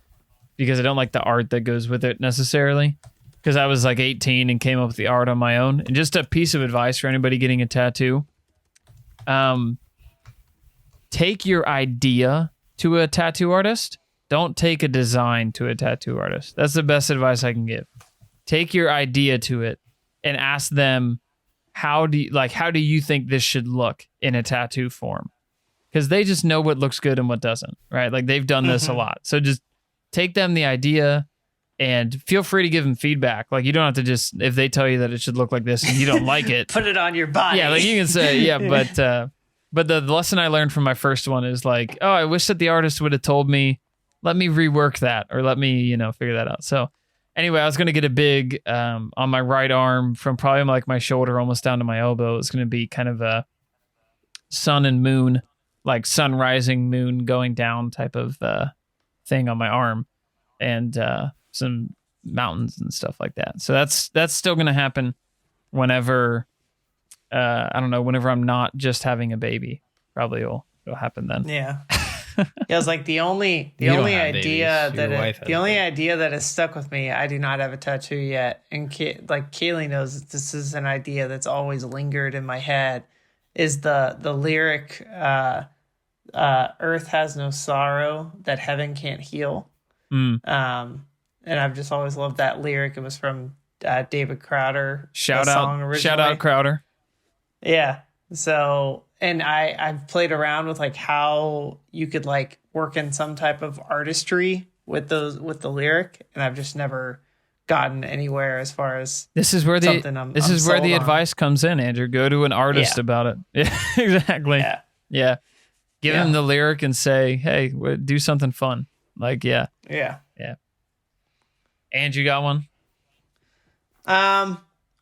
because I don't like the art that goes with it necessarily. Because I was like 18 and came up with the art on my own. And just a piece of advice for anybody getting a tattoo. Take your idea to a tattoo artist. Don't take a design to a tattoo artist. That's the best advice I can give. Take your idea to it and ask them, how do you think this should look in a tattoo form? Because they just know what looks good and what doesn't, right? Like they've done this a lot. So just take them the idea and feel free to give them feedback. Like you don't have to just, if they tell you that it should look like this and you don't like it, put it on your body. Yeah, like you can say, yeah, but the lesson I learned from my first one is like, oh, I wish that the artist would have told me, let me rework that or let me, figure that out. So anyway, I was going to get a big on my right arm from probably like my shoulder almost down to my elbow. It's going to be kind of a sun and moon, like sun rising, moon going down type of thing on my arm, and some mountains and stuff like that. So that's still going to happen whenever I don't know, whenever I'm not just having a baby. Probably it'll happen then. Yeah. Yeah, it's like the only idea that has stuck with me. I do not have a tattoo yet, and Kaylee knows that this is an idea that's always lingered in my head. Is the lyric "Earth has no sorrow that heaven can't heal." And I've just always loved that lyric. It was from David Crowder. Shout out Crowder. Yeah. So, and I've played around with like how you could like work in some type of artistry with the lyric, and I've just never gotten anywhere as far as this is where the advice comes in, Andrew. Go to an artist about it. Yeah, exactly. Yeah. Give him the lyric and say, hey, do something fun. Like, yeah. And you got one?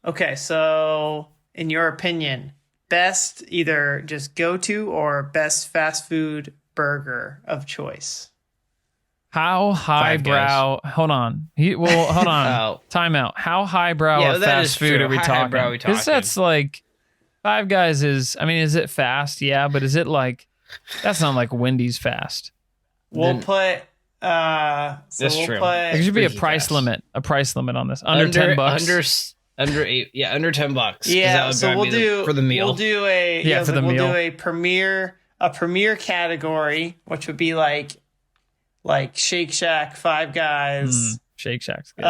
Okay, so in your opinion, best either just go to or best fast food burger of choice? How highbrow? Hold on. Hold on. Time out. How highbrow of fast food are we talking? Because that's like Five Guys is. I mean, is it fast? Yeah, but is it like? That's not like Wendy's fast. We'll put. There should be a price limit. A price limit on this. Under $10. Under $8. Yeah, under $10. Yeah, so we'll do for the meal. We'll do do a premier category, which would be like Shake Shack, Five Guys. Shake Shack's good.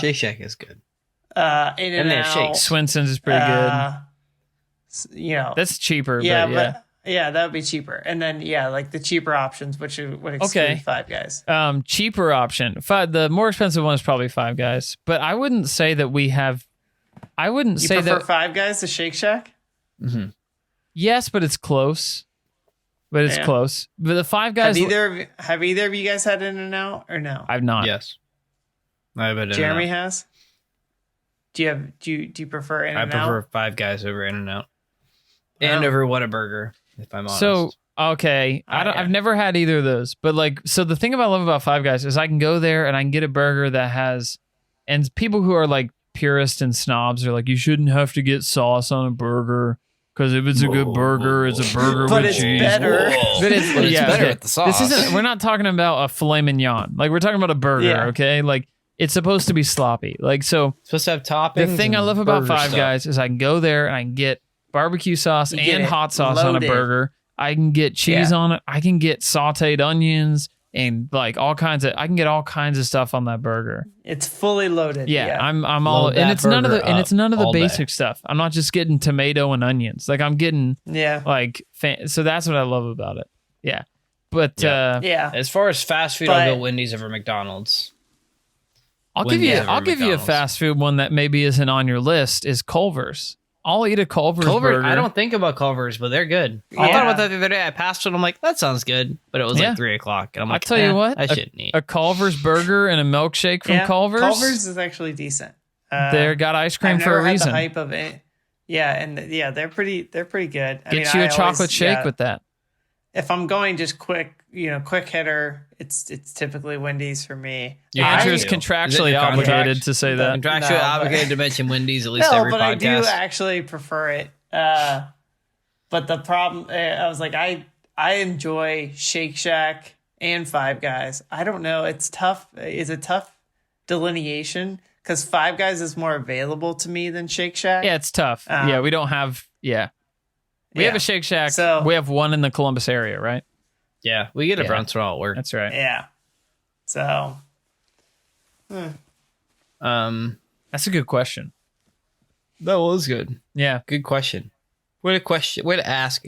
Shake Shack is good. In-N-Out. Swenson's is pretty good. That's cheaper. But that would be cheaper. And then like the cheaper options, which would exclude Five Guys. Cheaper option. The more expensive one is probably Five Guys. But I wouldn't say that we have. I wouldn't say that. You prefer Five Guys to Shake Shack? Mm-hmm. Yes, but it's close. But the Five Guys. Have either of you guys had In-N-Out or no? I've not. Yes. I've had Jeremy has. Do you prefer In-N-Out? I prefer Five Guys over In-N-Out. And over Whataburger, if I'm honest. So okay, I've never had either of those. But so the thing I love about Five Guys is I can go there and I can get a burger that has, and people who are like purists and snobs are like, you shouldn't have to get sauce on a burger. Because if it's a good burger, it's a burger with cheese. Better. But it's better with the sauce. We're not talking about a filet mignon. Like, we're talking about a burger, okay? Like, it's supposed to be sloppy. Like, so... It's supposed to have toppings. The thing I love about Five Guys is I can go there and I can get barbecue sauce and hot sauce on a burger. I can get cheese on it. I can get sauteed onions and like I can get all kinds of stuff on that burger. It's fully loaded. Yeah. I'm all, and it's none of the basic stuff. I'm not just getting tomato and onions. Like I'm getting so that's what I love about it. Yeah. But as far as fast food, I'll go Wendy's over McDonald's. I'll give you a fast food one that maybe isn't on your list is Culver's. I'll eat a Culver's burger. I don't think about Culver's, but they're good. I thought about that the other day. I passed it. I'm like, that sounds good. But it was like 3:00. And I'm like, I'll tell you what, I shouldn't eat. A Culver's burger and a milkshake from Culver's. Culver's is actually decent. They got ice cream for a reason. The hype of it. Yeah, and they're pretty good. Get you a chocolate shake with that. If I'm going just quick hitter, it's typically Wendy's for me. Andrew's contractually obligated to say that. Contractually obligated to mention Wendy's at least every podcast. But I do actually prefer it. But the problem, I was like, I enjoy Shake Shack and Five Guys. I don't know. It's tough. It's a tough delineation because Five Guys is more available to me than Shake Shack. Yeah, it's tough. Yeah, we don't have. Yeah, we have a Shake Shack. So, we have one in the Columbus area, right? Yeah, we get a Brownsville at work. That's right. Yeah. So. That's a good question. That was good. Yeah, Good question. Way to question. Way to ask.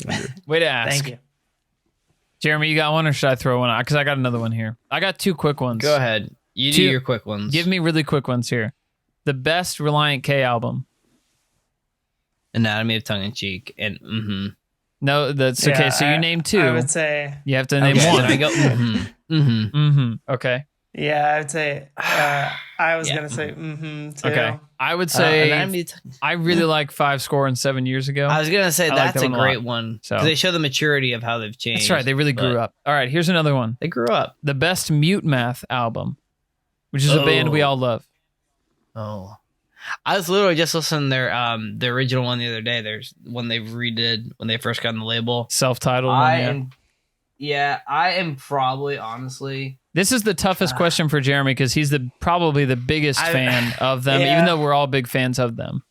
way to ask. Thank you. Jeremy, you got one, or should I throw one out? Because I got another one here. I got two quick ones. Go ahead. You do your quick ones. Give me really quick ones here. The best Reliant K album. Anatomy of Tongue in Cheek and No, that's okay. So you name two. I would say. You have to name Okay, one. then I go Okay. Yeah, I would say. I was gonna say too. Okay. I would say Anatomy of Tongue- I really like 5 Score and 7 Years Ago. I was gonna say I like that's that a one a great lot. one. So- 'Cause they show the maturity of how they've changed. That's right. They really grew but up. All right. Here's another one. They grew up. The best Mute Math album, which is a band we all love. Oh. I was literally just listening to their the original one the other day. There's one they redid when they first got on the label. Self-titled one. Yeah. I am probably honestly This is the toughest question for Jeremy because he's probably the biggest fan of them, Yeah. even though we're all big fans of them.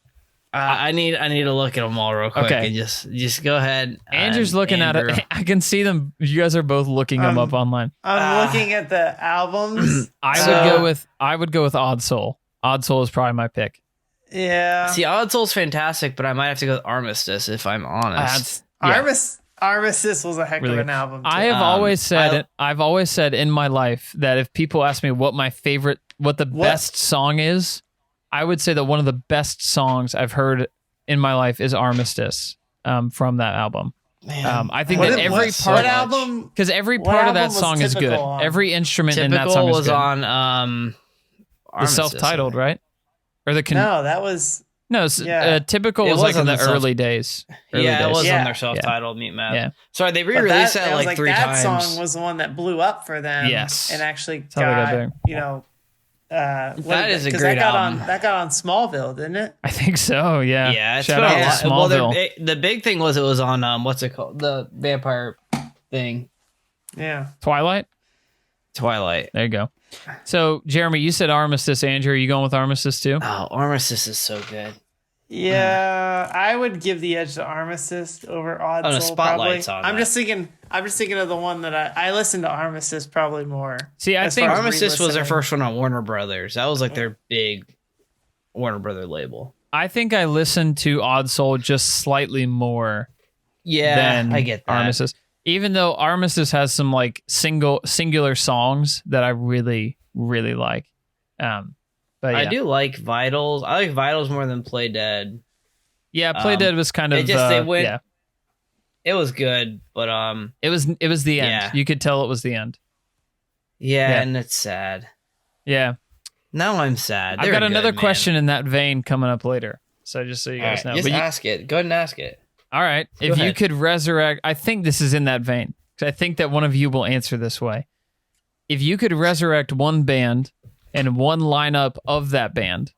I need to look at them all real quick Okay. and just go ahead. Andrew's looking Andrew. at it. I can see them. You guys are both looking them up online. I'm looking at the albums. I would go with Odd Soul. Odd Soul is probably my pick. Yeah. See, Odd Soul's fantastic, but I might have to go with Armistice if I'm honest. Armistice was a heck Really of good. an album. Too. I have always said I've always said in my life that if people ask me what the best song is, I would say that one of the best songs I've heard in my life is Armistice from that album. Man, I think that every part album, because every what part of that album was song is good. Typical on? Every instrument in that Typical song is was good. on The Armistice, self-titled, right? Or the no, that was Typical It was like was in on the the early days. Early yeah, it days. was Yeah. on their self-titled Mute Math. Yeah. Sorry, they but re-released that it was like 3 that times. song was the one that blew up for them. Yes. and actually how they got got big. That is a 'cause great that got album. that got on Smallville, didn't it? I think so. Yeah. Yeah, it's Shout been out a to lot. Well, Smallville. the big thing was it was on what's it called? The vampire thing, Yeah. Twilight. Twilight. There you go. So Jeremy, you said Armistice. Andrew, are you going with Armistice too? Oh, Armistice is so good. Yeah, I would give the edge to Armistice over Odd Oh, no, Soul. Spotlight's probably. on I'm that. just thinking of the one that I listened to Armistice probably more. See, I as think far as Armistice was their re-listening. first one on Warner Brothers. That was like their big Warner Brother label. I listened to Odd Soul just slightly more Yeah, than I get that. Armistice. Even though Armistice has some like singular songs that I really, really like. But yeah. I do like Vitals. I like Vitals more than Play Dead. Yeah, Play Dead was kind of they went. yeah. It was good, but It was the end. Yeah. You could tell it was the end. yeah, and it's sad. Yeah. Now I'm sad. I've They're got good, another man. question in that vein coming up later. So just so you All guys right, know. just But you- ask it. Go ahead and ask it. all right. If you ahead. could resurrect, I think this is in that vein. 'Cause I think that one of you will answer this way. If you could resurrect one band and one lineup of that band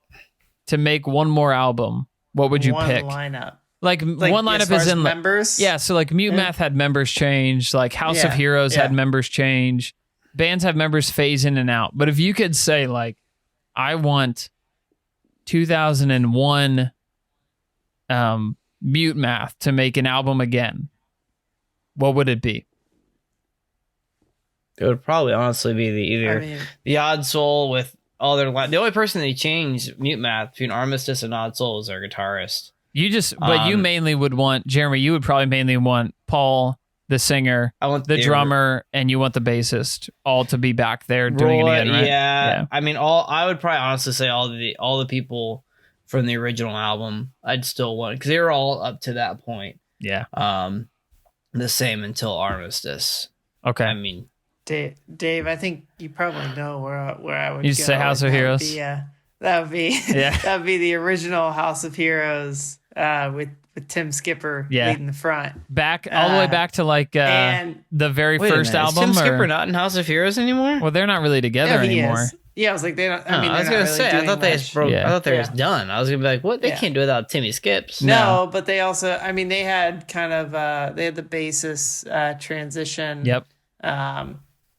to make one more album, what would you one pick? lineup. Like one as lineup far is as in like, members. yeah. So like Mute Math had members change. Like House of Yeah, Heroes had yeah. members change. Bands have members phase in and out. But if you could say like, I want 2001 Mute Math to make an album again, what would it be? It would probably honestly be I mean, the Odd Soul with all their the only person they changed Mute Math between Armistice and Odd Soul is their guitarist. You just, but you mainly would want Jeremy. You would probably mainly want Paul, the singer, I want the drummer, and you want the bassist all to be back there doing Roy, it again, right? Yeah. I mean, I would probably honestly say all the people from the original album. I'd still want because they were all up to that point. Yeah. The same until Armistice. Okay. I mean, Dave, I think you probably know where I would. You go. say House of That would Heroes? be, yeah, that would be. Yeah. That would be the original House of Heroes with Tim Skipper leading the front. Back all the way back to like and the very wait a first minute, album. is Tim or- Skipper not in House of Heroes anymore? Well, they're not really together he anymore. is. Yeah, I was like, they don't. I mean, I was they're gonna not really say, I doing thought they much. just broke. Yeah. I thought they Yeah. was done. I was gonna be like, what? They Yeah. can't do without Timmy Skips. No, but they also, I mean, they had kind of they had the basis transition. Yep.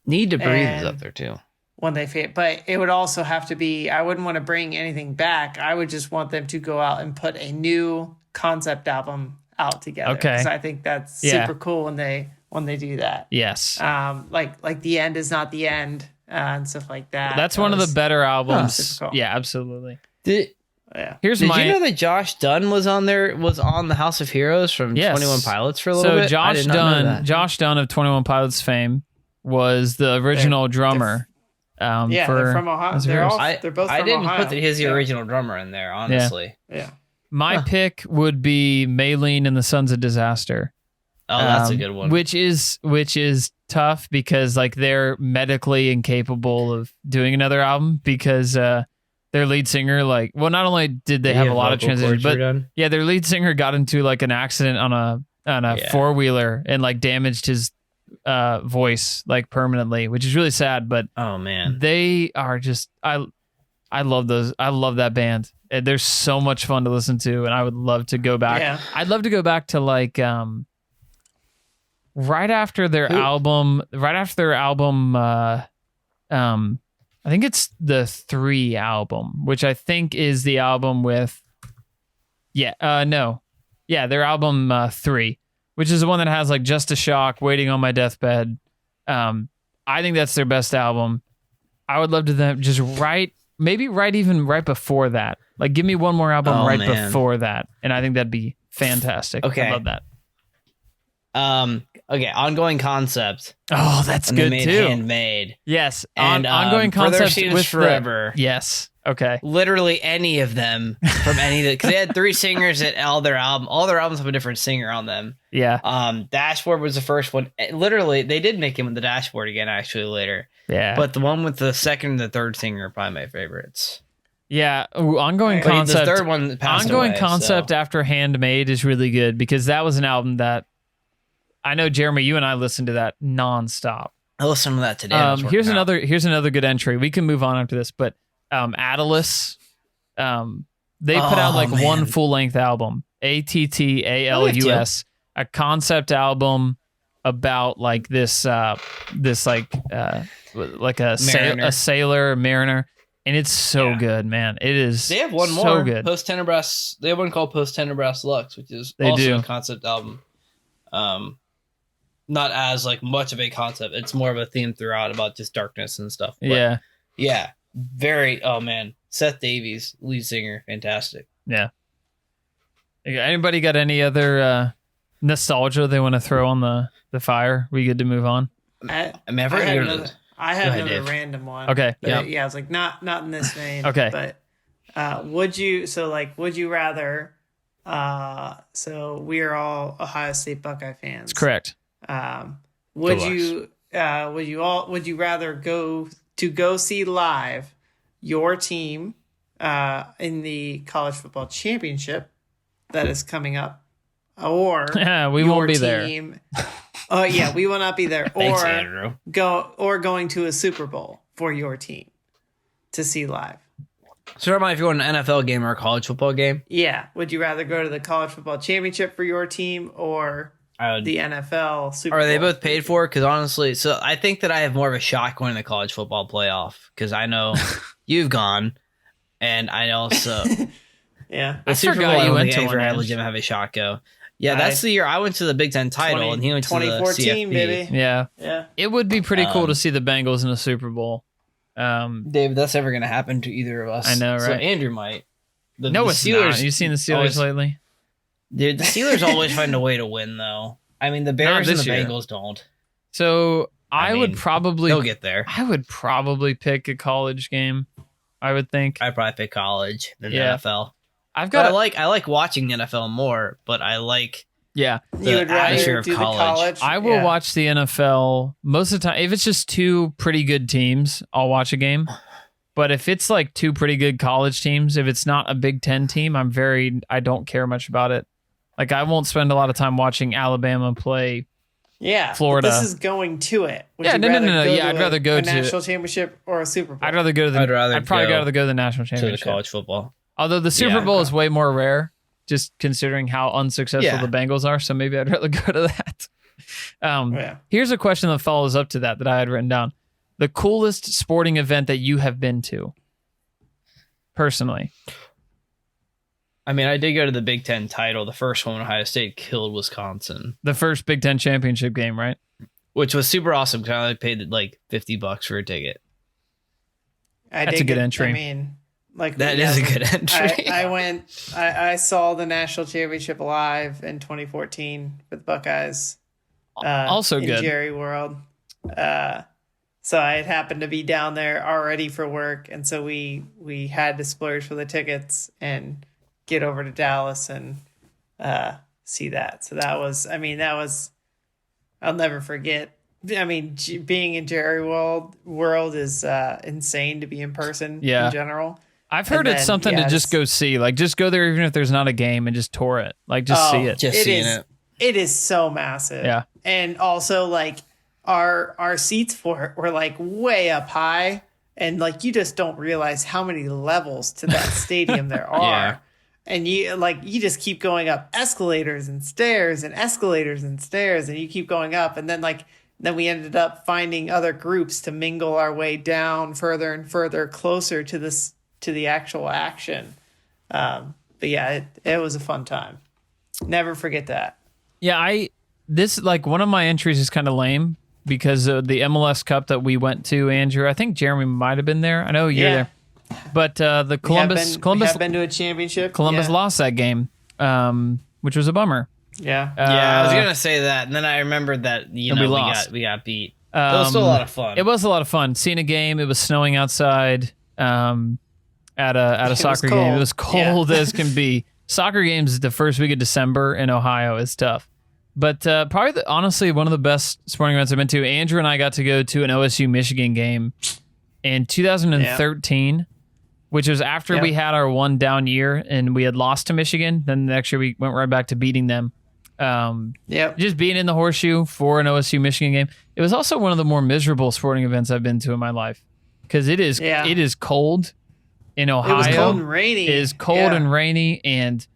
Need to breathe is And- up there too. When they fit, but it would also have to be. I wouldn't want to bring anything back. I would just want them to go out and put a new concept album out together. Okay. Because I think that's Yeah. super cool when they do that. Yes. Like the end is not the end and stuff like that. That's one of the better albums. super cool. Yeah, absolutely. Did Yeah. Here's Did my you know that Josh Dunn was on the House of Heroes from Yes. 21 Pilots for a little bit? I did not know that. Josh Dunn of 21 Pilots fame was the original drummer. Yeah, for they're from Ohio. House of They're Heroes. all they're both I from didn't Ohio. put that he's the Yeah. original drummer in there, honestly. Yeah. My pick would be Maylene and the Sons of Disaster. Oh, that's a good one. Which is tough because like they're medically incapable of doing another album because their lead singer not only did they have a lot of transitions, but their lead singer got into like an accident on a four-wheeler and like damaged his voice like permanently, which is really sad, but oh man, they are just I love those. I love that band. And they're so much fun to listen to, and I would love to go back. Yeah. I'd love to go back to like right after their album. I think it's the 3 album, which I think is the album with their album 3, which is the one that has like Just a Shock, Waiting on My Deathbed. I think that's their best album. I would love to them just right before that. Like give me one more album before that, and I think that'd be fantastic. Okay. I love that. Okay, Ongoing Concept. Oh, that's And good they made too. Handmade. Yes, And ongoing For Their concept Seems with Forever. Yes. Okay. Literally any of them from any of the, because they had 3 singers at all their albums have a different singer on them. Yeah. Dashboard was the first one. Literally, they did make him with the Dashboard again actually later. Yeah. But the one with the second and the third singer are probably my favorites. Yeah. Ooh, ongoing But concept. the third one passed Ongoing away, concept so. after Handmade is really good because that was an album that I know, Jeremy, you and I listened to that nonstop. I listened to that today. I was Here's working out. another good entry. We can move on after this, but Attalus, they put out like one full length album, Attalus, a concept album about like this like a sailor mariner, and it's so good, man. It is. They have one so more good. Post Tenebras. They have one called Post Tenebras Lux, which is They also do. a concept album. Not as like much of a concept. It's more of a theme throughout about just darkness and stuff. But yeah, very. Oh man, Seth Davies, lead singer, fantastic. Yeah. Anybody got any other nostalgia they want to throw on the fire? We good to move on? I mean, I've heard had you- another, I had Go ahead, another Dave. random one. Okay. But yeah, it's like not in this vein. Okay. But would you rather? So we are all Ohio State Buckeye fans. That's correct. Would Go you rather go see live your team in the college football championship that is coming up, or We your won't be there. team? Oh yeah, we will not be there. Thanks, or Andrew. going to a Super Bowl for your team to see live. So, if you're going to an NFL game or a college football game, Yeah. Would you rather go to the college football championship for your team or I would. the NFL Super Bowl? Are they both paid for? Because honestly, so I think that I have more of a shot going to the college football playoff because I know you've gone, and I also Yeah. the Super Bowl. forgot I you don't went think to I one. legitimately have a shot go. Yeah, that's the year I went to the Big Ten title, and he went to the 2014, CFP. baby. Yeah. Yeah. It would be pretty cool to see the Bengals in a Super Bowl. Dave, that's never going to happen to either of us. I know, So right? Andrew might. The It's not. You've seen the Steelers always- lately? Dude, the Steelers always find a way to win, though. I mean, the Bears and this the year. Bengals don't. So I would mean, probably They'll get there. I would probably pick a college game. I would think. I'd probably pick college than Yeah. NFL. I've But got I like watching the NFL more, but I like yeah. You would atmosphere rather of do college. the college? I will Yeah. watch the NFL most of the time. If it's just two pretty good teams, I'll watch a game. But if it's like two pretty good college teams, if it's not a Big Ten team, I don't care much about it. Like I won't spend a lot of time watching Alabama play Yeah, Florida. But this is going to it. Would Yeah, you no. go Yeah, to I'd rather go a to national championship or a Super Bowl. I'd rather go to the. I'd probably rather go to the national to the championship. college football. Although the Super Yeah. Bowl is way more rare, just considering how unsuccessful Yeah. the Bengals are. So maybe I'd rather go to that. Yeah. Here's a question that follows up to that I had written down. The coolest sporting event that you have been to, personally. I mean, I did go to the Big Ten title. The first one when Ohio State killed Wisconsin, The first Big Ten championship game, right? which was super awesome because I only paid like $50 for a ticket. That's a good entry. I mean, like That is a good entry. I saw the national championship live in 2014 with Buckeyes. Also in good. Jerry World. So I had happened to be down there already for work, and so we had to splurge for the tickets and get over to Dallas and see that. So that was I'll never forget. I mean, being in Jerry World is insane to be in person in general. I've heard it's something to just go see. Like, just go there even if there's not a game and just tour it. Like, just see it. Just seeing it. It is so massive. Yeah. And also, like, our seats for it were, like, way up high. And, like, you just don't realize how many levels to that stadium there are. Yeah. And you just keep going up escalators and stairs and escalators and stairs. And you keep going up. And then, then we ended up finding other groups to mingle our way down further and further closer to the actual action. But yeah, it was a fun time. Never forget that. Yeah, one of my entries is kind of lame because of the MLS Cup that we went to, Andrew. I think Jeremy might have been there. I know you're there. But the Columbus we have been to a championship. Columbus lost that game, which was a bummer. Yeah. I was gonna say that, and then I remembered that we lost. we got beat. It was still a lot of fun. It was a lot of fun seeing a game. It was snowing outside at a soccer game. It was cold as can be. Soccer games the first week of December in Ohio is tough. But probably, honestly, one of the best sporting events I've been to. Andrew and I got to go to an OSU Michigan game in 2013, which was after we had our one down year and we had lost to Michigan. Then the next year we went right back to beating them. Just being in the horseshoe for an OSU Michigan game. It was also one of the more miserable sporting events I've been to in my life because it is cold in Ohio. It was cold and rainy. It is cold and rainy, and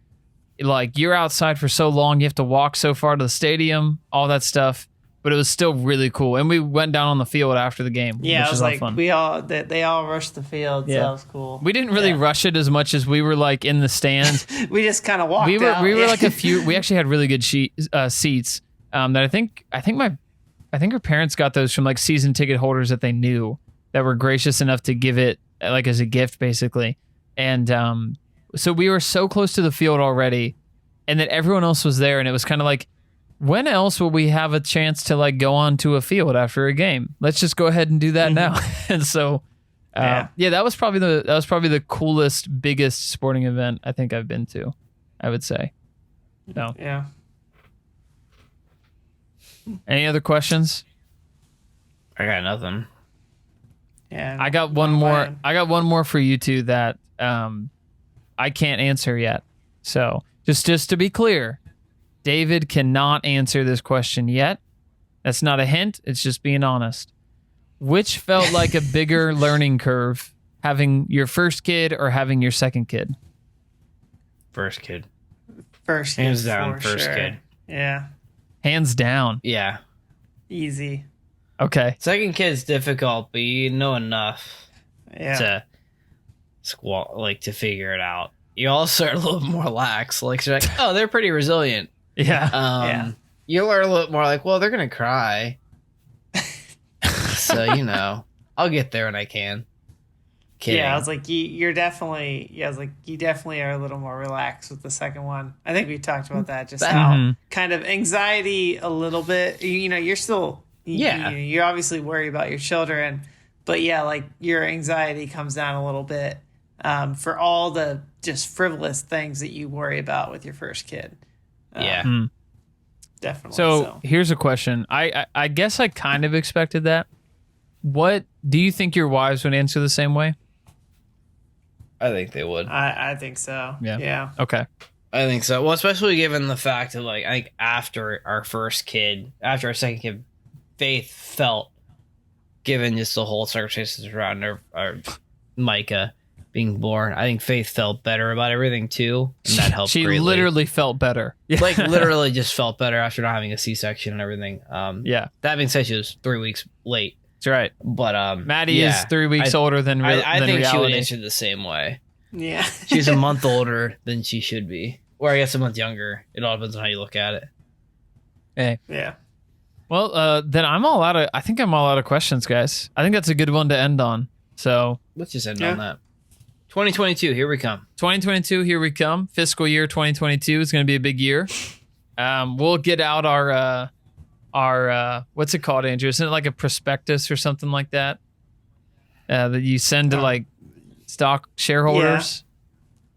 like you're outside for so long, you have to walk so far to the stadium, all that stuff. But it was still really cool, and we went down on the field after the game. Yeah, which it was like fun. They all rushed the field, so that was cool. We didn't really rush it as much as we were like in the stands. We just kind of walked. We were out. like a few. We actually had really good seats. That I think our parents got those from like season ticket holders that they knew that were gracious enough to give it like as a gift, basically. And so we were so close to the field already, and then everyone else was there, and it was kind of like, when else will we have a chance to like go onto a field after a game? Let's just go ahead and do that now. And so, that was probably the coolest, biggest sporting event I think I've been to, I would say. So, yeah. Any other questions? I got nothing. Yeah. I got one more. I got one more for you two that I can't answer yet. So just to be clear, David cannot answer this question yet. That's not a hint. It's just being honest. Which felt like a bigger learning curve, having your first kid or having your second kid? First kid. First kid. Hands down, first kid. Yeah. Hands down. Yeah. Easy. Okay. Second kid's difficult, but you know enough to to figure it out. You also are a little more lax. Like, you're like, oh, they're pretty resilient. Yeah. You learn a little more like, well, they're going to cry. So, I'll get there when I can. Kidding. Yeah, I was like, you definitely are a little more relaxed with the second one. I think we talked about that, just how kind of anxiety a little bit. You're still, you obviously worry about your children, but like your anxiety comes down a little bit for all the just frivolous things that you worry about with your first kid. Definitely. So here's a question. I guess I kind of expected that. What do you think your wives would answer the same way? I think they would. I think so. Yeah. Okay. I think so. Well, especially given the fact of like, I think after our second kid, Faith felt, given just the whole circumstances around our Micah being born, I think Faith felt better about everything too, and that helped. She greatly. literally felt better. Like literally just felt better after not having a C-section and everything. Yeah. That being said, she was 3 weeks late. That's right. But Maddie is 3 weeks older than I than think reality. she would answer the same way. Yeah. She's a month older than she should be. Or I guess a month younger. It all depends on how you look at it. Hey. Yeah. Well, then I think I'm all out of questions, guys. I think that's a good one to end on. So Let's just end on that. 2022, here we come. 2022, here we come. Fiscal year 2022 is going to be a big year. We'll get out our what's it called, Andrew? Isn't it like a prospectus or something like that? That you send to like stock shareholders.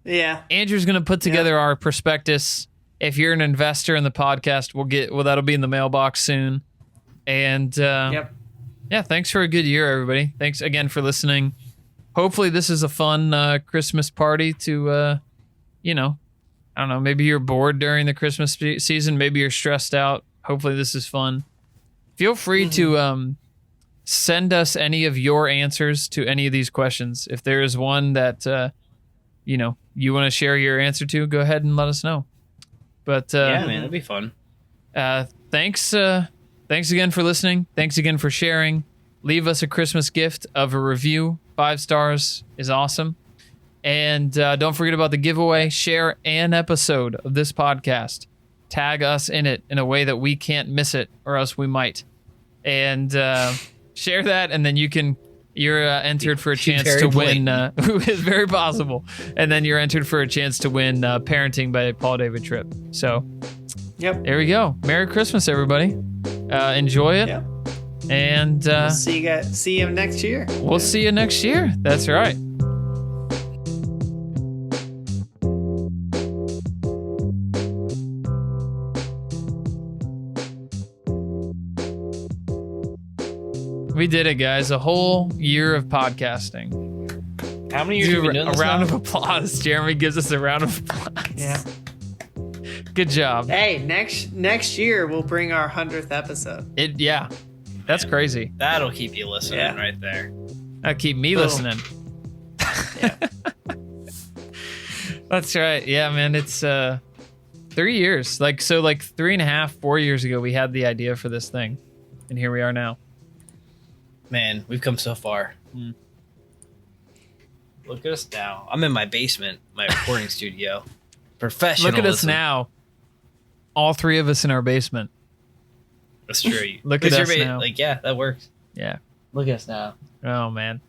Yeah. Andrew's going to put together our prospectus. If you're an investor in the podcast, that'll be in the mailbox soon. And Yep. yeah, thanks for a good year, everybody. Thanks again for listening. Hopefully this is a fun Christmas party to, I don't know, maybe you're bored during the Christmas season. Maybe you're stressed out. Hopefully this is fun. Feel free to send us any of your answers to any of these questions. If there is one that, you want to share your answer to, go ahead and let us know. But yeah, man, it'd be fun. Thanks again for listening. Thanks again for sharing. Leave us a Christmas gift of a review. 5 stars is awesome. And don't forget about the giveaway. Share an episode of this podcast. Tag us in it in a way that we can't miss it, or else we might. And share that, and then you're entered for a chance to win. It's very possible. And then you're entered for a chance to win Parenting by Paul David Tripp. So, Yep. there we go. Merry Christmas, everybody. Enjoy it. Yep. And See you next year. we'll see you next year. That's right. We did it, guys. A whole year of podcasting. How many years have we been doing A this round now? of applause. Jeremy gives us a round of applause. Yeah. Good job. Hey, next year we'll bring our 100th episode. Yeah. That's crazy. That'll keep you listening Yeah. right there. That'll keep me Boom. listening. Yeah. That's right. Yeah, man. It's 3 years. Like 3.5, 4 years ago, we had the idea for this thing. And here we are now. Man, we've come so far. Look at us now. I'm in my basement, my recording studio. Professional. Look at us now. All 3 of us in our basement. That's true. Look at us now. Like, yeah, that works. Yeah. Look at us now. Oh, man.